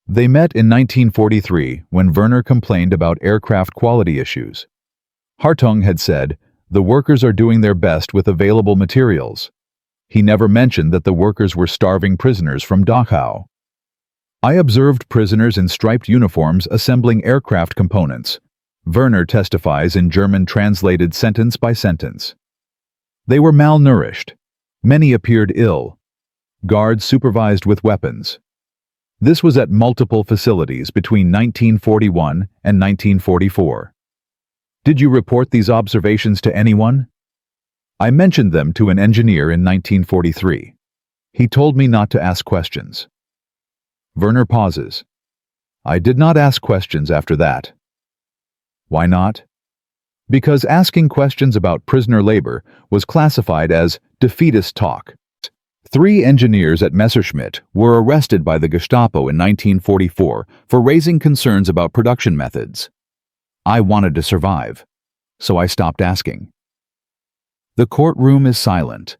They met in 1943 when Verner complained about aircraft quality issues. Hartung had said, "The workers are doing their best with available materials." He never mentioned that the workers were starving prisoners from Dachau. I observed prisoners in striped uniforms assembling aircraft components. Verner testifies in German, translated sentence by sentence. They were malnourished. Many appeared ill. Guards supervised with weapons. This was at multiple facilities between 1941 and 1944. Did you report these observations to anyone? I mentioned them to an engineer in 1943. He told me not to ask questions. Verner pauses. I did not ask questions after that. Why not? Because asking questions about prisoner labor was classified as defeatist talk. 3 engineers at Messerschmitt were arrested by the Gestapo in 1944 for raising concerns about production methods. I wanted to survive, so I stopped asking. The courtroom is silent.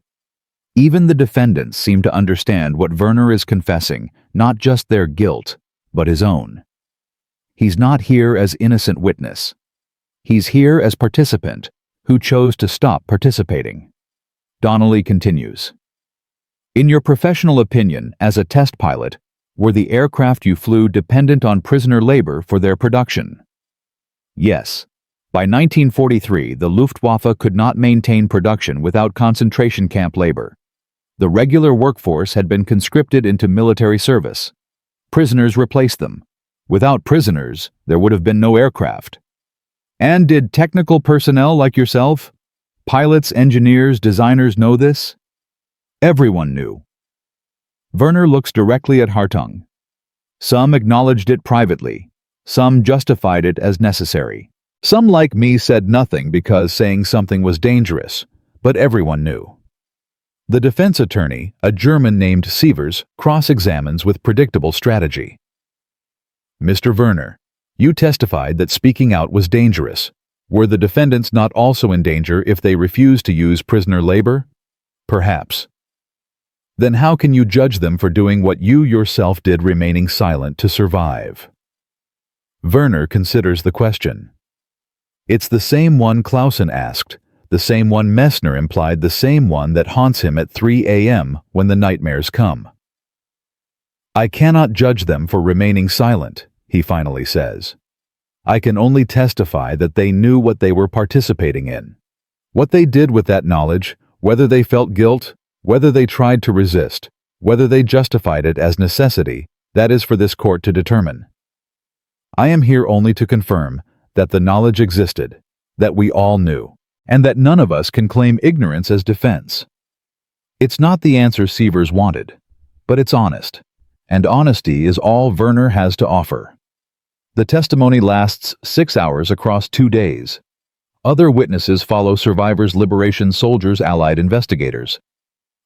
Even the defendants seem to understand what Verner is confessing, not just their guilt, but his own. He's not here as innocent witness. He's here as participant who chose to stop participating. Donnelly continues. In your professional opinion, as a test pilot, were the aircraft you flew dependent on prisoner labor for their production? Yes. By 1943, the Luftwaffe could not maintain production without concentration camp labor. The regular workforce had been conscripted into military service. Prisoners replaced them. Without prisoners, there would have been no aircraft. And did technical personnel like yourself, pilots, engineers, designers, know this? Everyone knew. Verner looks directly at Hartung. Some acknowledged it privately. Some justified it as necessary. Some, like me, said nothing because saying something was dangerous, but everyone knew. The defense attorney, a German named Sievers, cross-examines with predictable strategy. Mr. Verner, you testified that speaking out was dangerous. Were the defendants not also in danger if they refused to use prisoner labor? Perhaps. Then how can you judge them for doing what you yourself did, remaining silent to survive? Verner considers the question. It's the same one Clausen asked, The same one Messner implied, the same one that haunts him at 3 a.m. when the nightmares come. I cannot judge them for remaining silent, he finally says. I can only testify that they knew what they were participating in. What they did with that knowledge, whether they felt guilt, whether they tried to resist, whether they justified it as necessity, that is for this court to determine. I am here only to confirm that the knowledge existed, that we all knew, and that none of us can claim ignorance as defense. It's not the answer Sievers wanted, but it's honest, and honesty is all Verner has to offer. The testimony lasts 6 hours across 2 days. Other witnesses follow survivors' liberation soldiers, allied investigators.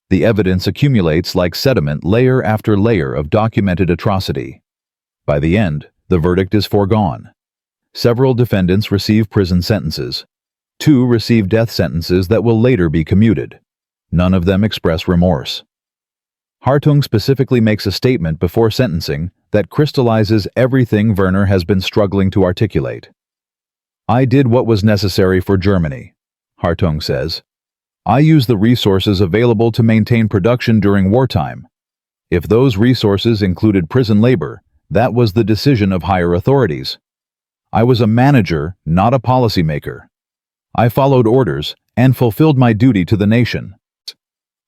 The evidence accumulates like sediment, layer after layer of documented atrocity. By the end, the verdict is foregone. Several defendants receive prison sentences. 2 receive death sentences that will later be commuted. None of them express remorse. Hartung specifically makes a statement before sentencing that crystallizes everything Verner has been struggling to articulate. I did what was necessary for Germany, Hartung says. I used the resources available to maintain production during wartime. If those resources included prison labor, that was the decision of higher authorities. I was a manager, not a policymaker. I followed orders and fulfilled my duty to the nation.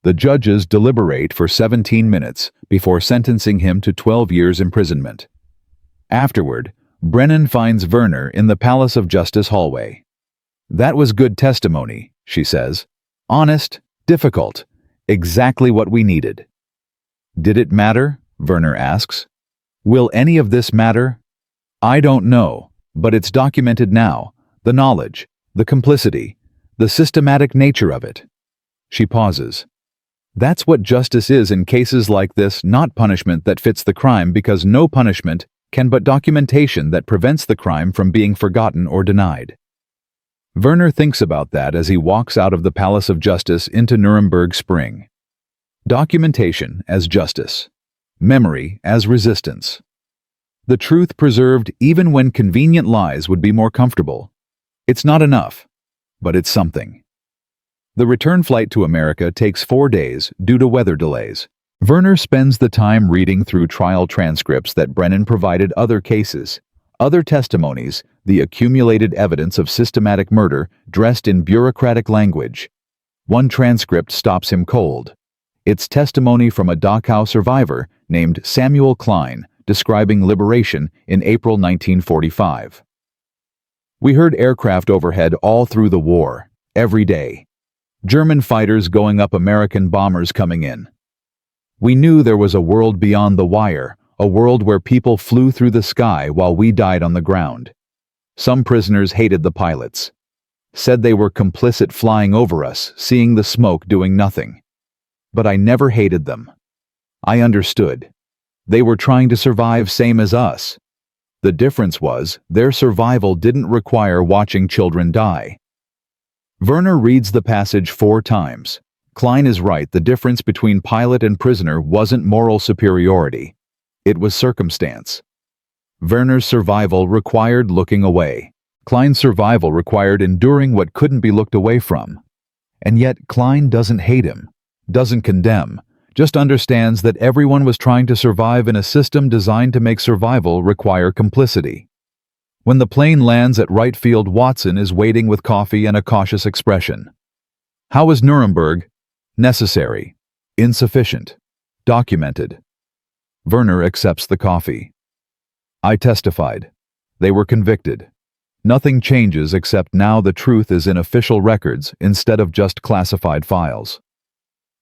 The judges deliberate for 17 minutes before sentencing him to 12 years imprisonment. Afterward, Brennan finds Verner in the Palace of Justice hallway. That was good testimony, she says. Honest, difficult, exactly what we needed. Did it matter? Verner asks. Will any of this matter? I don't know, but it's documented now, the knowledge, the complicity, the systematic nature of it. She pauses. That's what justice is in cases like this, not punishment that fits the crime, because no punishment can but documentation that prevents the crime from being forgotten or denied. Verner thinks about that as he walks out of the Palace of Justice into Nuremberg Spring. Documentation as justice. Memory as resistance. The truth preserved even when convenient lies would be more comfortable. It's not enough, but it's something. The return flight to America takes 4 days due to weather delays. Verner spends the time reading through trial transcripts that Brennan provided, other cases, other testimonies, the accumulated evidence of systematic murder dressed in bureaucratic language. One transcript stops him cold. It's testimony from a Dachau survivor named Samuel Klein describing liberation in April 1945. We heard aircraft overhead all through the war, every day. German fighters going up, American bombers coming in. We knew there was a world beyond the wire, a world where people flew through the sky while we died on the ground. Some prisoners hated the pilots. Said they were complicit flying over us, seeing the smoke, doing nothing. But I never hated them. I understood. They were trying to survive same as us. The difference was, their survival didn't require watching children die. Verner reads the passage 4 times. Klein is right, the difference between pilot and prisoner wasn't moral superiority. It was circumstance. Verner's survival required looking away. Klein's survival required enduring what couldn't be looked away from. And yet Klein doesn't hate him, doesn't condemn, just understands that everyone was trying to survive in a system designed to make survival require complicity. When the plane lands at Wright Field, Watson is waiting with coffee and a cautious expression. How was Nuremberg? Necessary. Insufficient. Documented. Verner accepts the coffee. I testified. They were convicted. Nothing changes except now the truth is in official records instead of just classified files.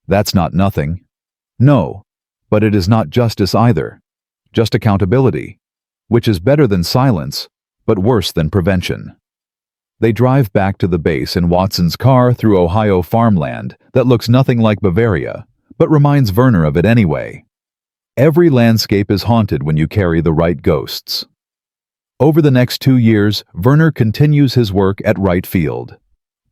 That's not nothing. No, but it is not justice either. Just accountability, which is better than silence, but worse than prevention. They drive back to the base in Watson's car through Ohio farmland that looks nothing like Bavaria, but reminds Verner of it anyway. Every landscape is haunted when you carry the right ghosts. Over the next 2 years, Verner continues his work at Wright Field,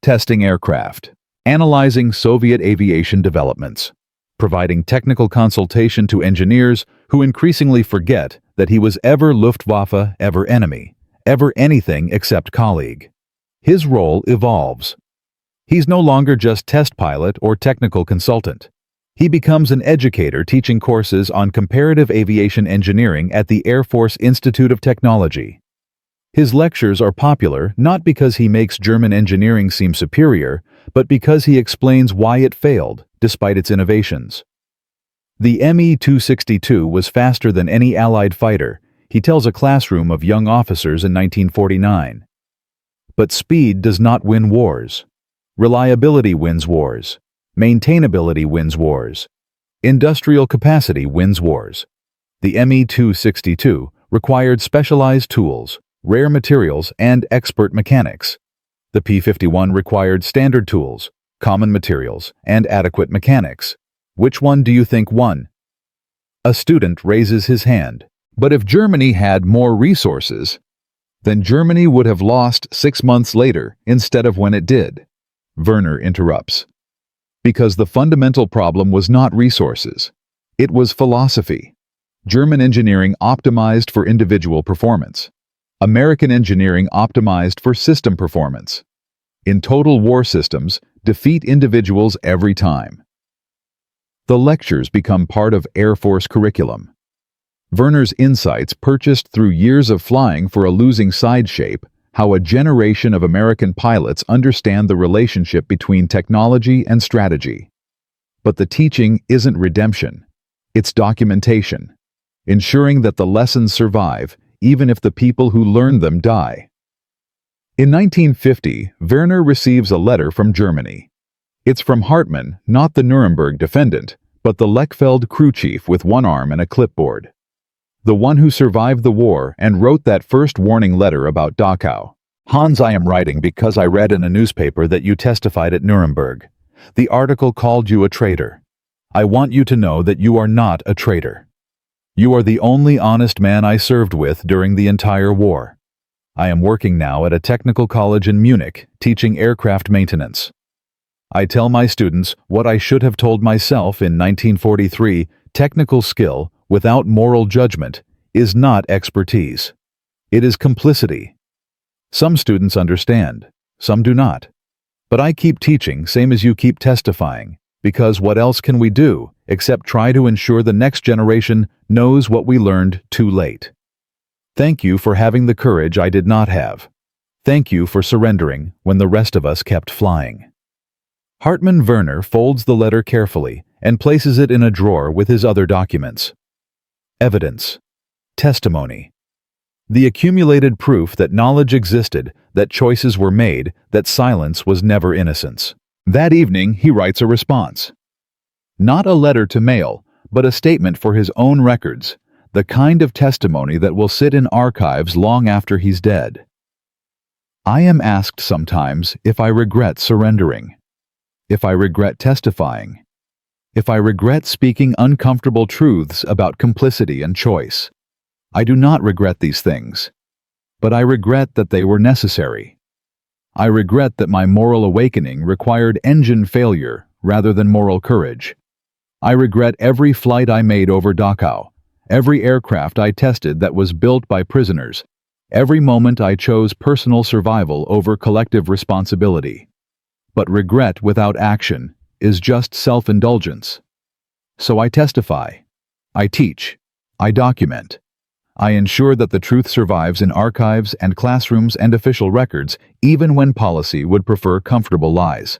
testing aircraft, analyzing Soviet aviation developments, providing technical consultation to engineers who increasingly forget that he was ever Luftwaffe, ever enemy, ever anything except colleague. His role evolves. He's no longer just test pilot or technical consultant. He becomes an educator teaching courses on comparative aviation engineering at the Air Force Institute of Technology. His lectures are popular not because he makes German engineering seem superior, but because he explains why it failed, despite its innovations. The Me-262 was faster than any Allied fighter, he tells a classroom of young officers in 1949. But speed does not win wars. Reliability wins wars. Maintainability wins wars. Industrial capacity wins wars. The Me-262 required specialized tools, rare materials, and expert mechanics. The P-51 required standard tools, common materials, and adequate mechanics. Which one do you think won? A student raises his hand. But if Germany had more resources, then Germany would have lost 6 months later instead of when it did. Verner interrupts. Because the fundamental problem was not resources. It was philosophy. German engineering optimized for individual performance. American engineering optimized for system performance. In total war systems, defeat individuals every time. The lectures become part of Air Force curriculum. Verner's insights, purchased through years of flying for a losing side shape how a generation of American pilots understand the relationship between technology and strategy. But the teaching isn't redemption. It's documentation, ensuring that the lessons survive even if the people who learn them die. In 1950, Verner receives a letter from Germany. It's from Hartmann, not the Nuremberg defendant, but the Lechfeld crew chief with one arm and a clipboard. The one who survived the war and wrote that first warning letter about Dachau. Hans, I am writing because I read in a newspaper that you testified at Nuremberg. The article called you a traitor. I want you to know that you are not a traitor. You are the only honest man I served with during the entire war. I am working now at a technical college in Munich, teaching aircraft maintenance. I tell my students what I should have told myself in 1943, technical skill without moral judgment is not expertise. It is complicity. Some students understand, some do not. But I keep teaching, same as you keep testifying, because what else can we do except try to ensure the next generation knows what we learned too late. Thank you for having the courage I did not have. Thank you for surrendering when the rest of us kept flying. Hartmann Verner folds the letter carefully and places it in a drawer with his other documents. Evidence. Testimony. The accumulated proof that knowledge existed, that choices were made, that silence was never innocence. That evening, he writes a response. Not a letter to mail, but a statement for his own records, the kind of testimony that will sit in archives long after he's dead. I am asked sometimes if I regret surrendering, if I regret testifying, if I regret speaking uncomfortable truths about complicity and choice. I do not regret these things, but I regret that they were necessary. I regret that my moral awakening required engine failure rather than moral courage. I regret every flight I made over Dachau, every aircraft I tested that was built by prisoners, every moment I chose personal survival over collective responsibility. But regret without action is just self-indulgence. So I testify, I teach, I document. I ensure that the truth survives in archives and classrooms and official records, even when policy would prefer comfortable lies.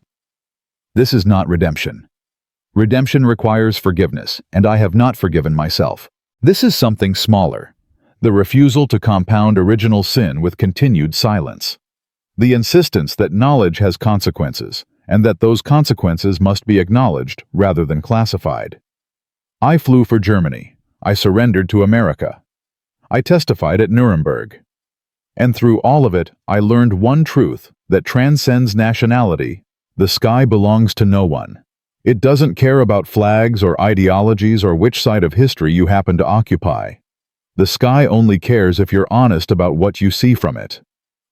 This is not redemption. Redemption requires forgiveness, and I have not forgiven myself. This is something smaller. The refusal to compound original sin with continued silence. The insistence that knowledge has consequences, and that those consequences must be acknowledged rather than classified. I flew for Germany. I surrendered to America. I testified at Nuremberg. And through all of it, I learned one truth that transcends nationality: the sky belongs to no one. It doesn't care about flags or ideologies or which side of history you happen to occupy. The sky only cares if you're honest about what you see from it.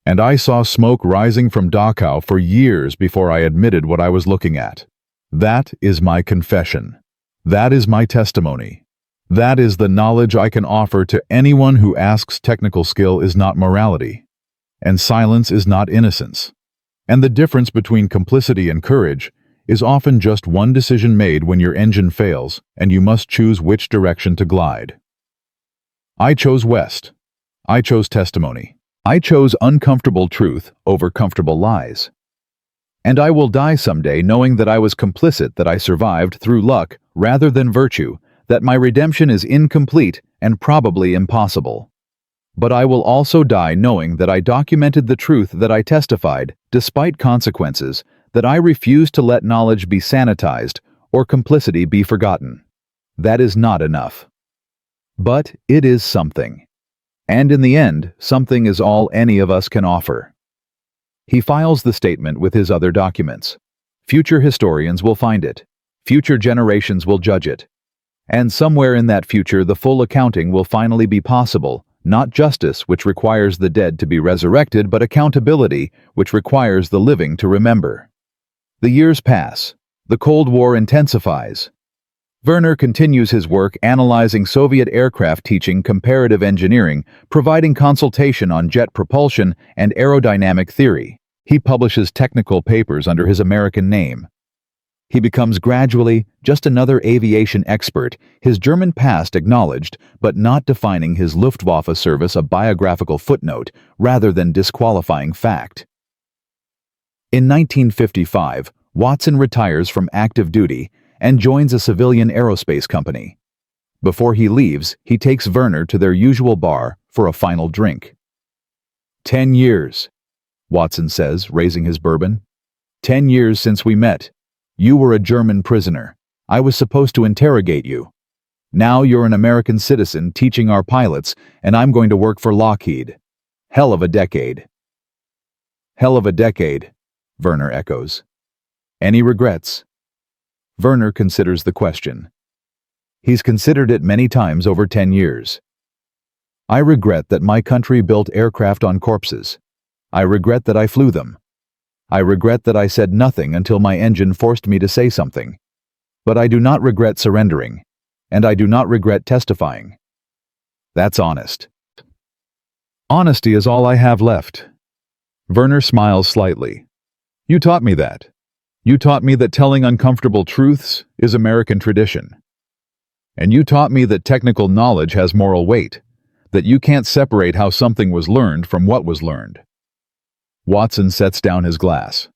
And I saw smoke rising from Dachau for years before I admitted what I was looking at. That is my confession. That is my testimony. That is the knowledge I can offer to anyone who asks technical skill is not morality, and silence is not innocence. And the difference between complicity and courage is often just one decision made when your engine fails and you must choose which direction to glide. I chose West. I chose testimony. I chose uncomfortable truth over comfortable lies. And I will die someday knowing that I was complicit, that I survived through luck rather than virtue, that my redemption is incomplete and probably impossible. But I will also die knowing that I documented the truth, that I testified, despite consequences, that I refused to let knowledge be sanitized or complicity be forgotten. That is not enough. But it is something. And in the end, something is all any of us can offer. He files the statement with his other documents. Future historians will find it. Future generations will judge it. And somewhere in that future, the full accounting will finally be possible. Not justice, which requires the dead to be resurrected, but accountability, which requires the living to remember. The years pass. The Cold War intensifies. Verner continues his work analyzing Soviet aircraft, teaching comparative engineering, providing consultation on jet propulsion and aerodynamic theory. He publishes technical papers under his American name. He becomes gradually just another aviation expert, his German past acknowledged, but not defining his Luftwaffe service a biographical footnote rather than disqualifying fact. In 1955, Watson retires from active duty and joins a civilian aerospace company. Before he leaves, he takes Verner to their usual bar for a final drink. 10 years, Watson says, raising his bourbon. 10 years since we met. You were a German prisoner. I was supposed to interrogate you. Now you're an American citizen teaching our pilots, and I'm going to work for Lockheed. Hell of a decade. Hell of a decade, Verner echoes. Any regrets? Verner considers the question. He's considered it many times over 10 years. I regret that my country built aircraft on corpses. I regret that I flew them. I regret that I said nothing until my engine forced me to say something. But I do not regret surrendering, and I do not regret testifying. That's honest. Honesty is all I have left. Verner smiles slightly. You taught me that. You taught me that telling uncomfortable truths is American tradition. And you taught me that technical knowledge has moral weight, that you can't separate how something was learned from what was learned. Watson sets down his glass.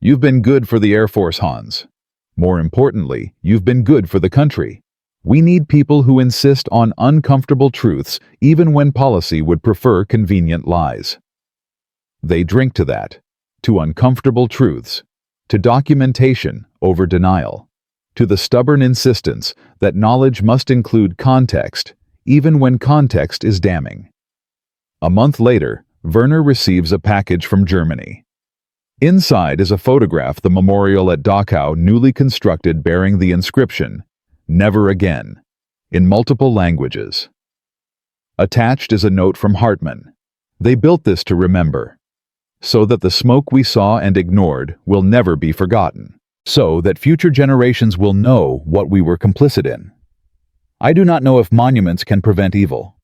You've been good for the Air Force, Hans. More importantly, you've been good for the country. We need people who insist on uncomfortable truths even when policy would prefer convenient lies. They drink to that, to uncomfortable truths, to documentation over denial, to the stubborn insistence that knowledge must include context, even when context is damning. A month later, Verner receives a package from Germany. Inside is a photograph, the memorial at Dachau, newly constructed, bearing the inscription, "Never Again," in multiple languages. Attached is a note from Hartmann. They built this to remember, so that the smoke we saw and ignored will never be forgotten, so that future generations will know what we were complicit in. I do not know if monuments can prevent evil,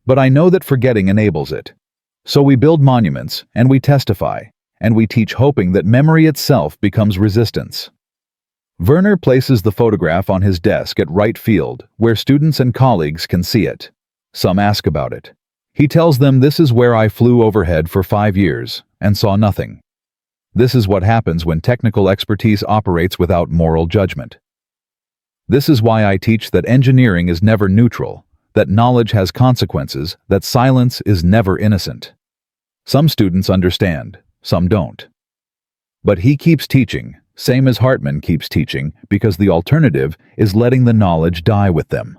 but I know that forgetting enables it. So we build monuments, and we testify, and we teach, hoping that memory itself becomes resistance. Verner places the photograph on his desk at Wright Field, where students and colleagues can see it. Some ask about it. He tells them, "This is where I flew overhead for 5 years and saw nothing." This is what happens when technical expertise operates without moral judgment. This is why I teach that engineering is never neutral, that knowledge has consequences, that silence is never innocent. Some students understand, some don't. But he keeps teaching, same as Hartmann keeps teaching, because the alternative is letting the knowledge die with them.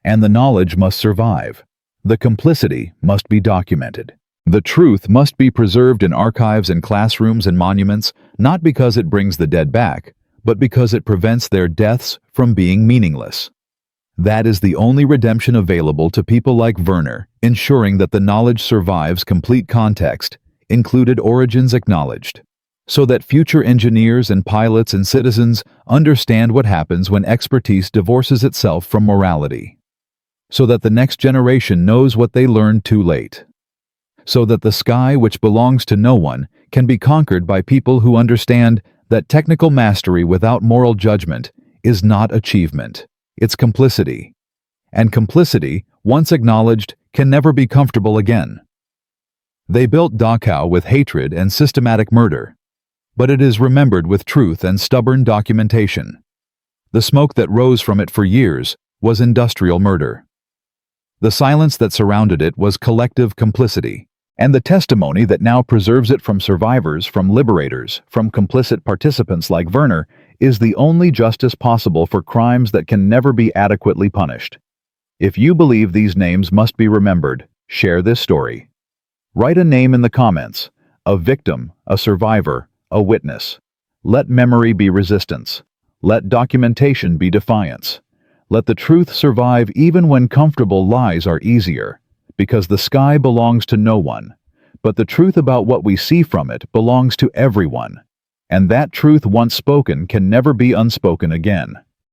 And the knowledge must survive. The complicity must be documented. The truth must be preserved in archives and classrooms and monuments, not because it brings the dead back, but because it prevents their deaths from being meaningless. That is the only redemption available to people like Verner, ensuring that the knowledge survives complete context, included origins acknowledged, so that future engineers and pilots and citizens understand what happens when expertise divorces itself from morality, so that the next generation knows what they learned too late. so that the sky which belongs to no one can be conquered by people who understand that technical mastery without moral judgment is not achievement, it's complicity. And complicity, once acknowledged, can never be comfortable again. They built Dachau with hatred and systematic murder, but it is remembered with truth and stubborn documentation. The smoke that rose from it for years was industrial murder. The silence that surrounded it was collective complicity, and the testimony that now preserves it from survivors, from liberators, from complicit participants like Verner is the only justice possible for crimes that can never be adequately punished. If you believe these names must be remembered, share this story. Write a name in the comments, a victim, a survivor, a witness. Let memory be resistance. Let documentation be defiance. Let the truth survive even when comfortable lies are easier, because the sky belongs to no one, but the truth about what we see from it belongs to everyone, and that truth once spoken can never be unspoken again.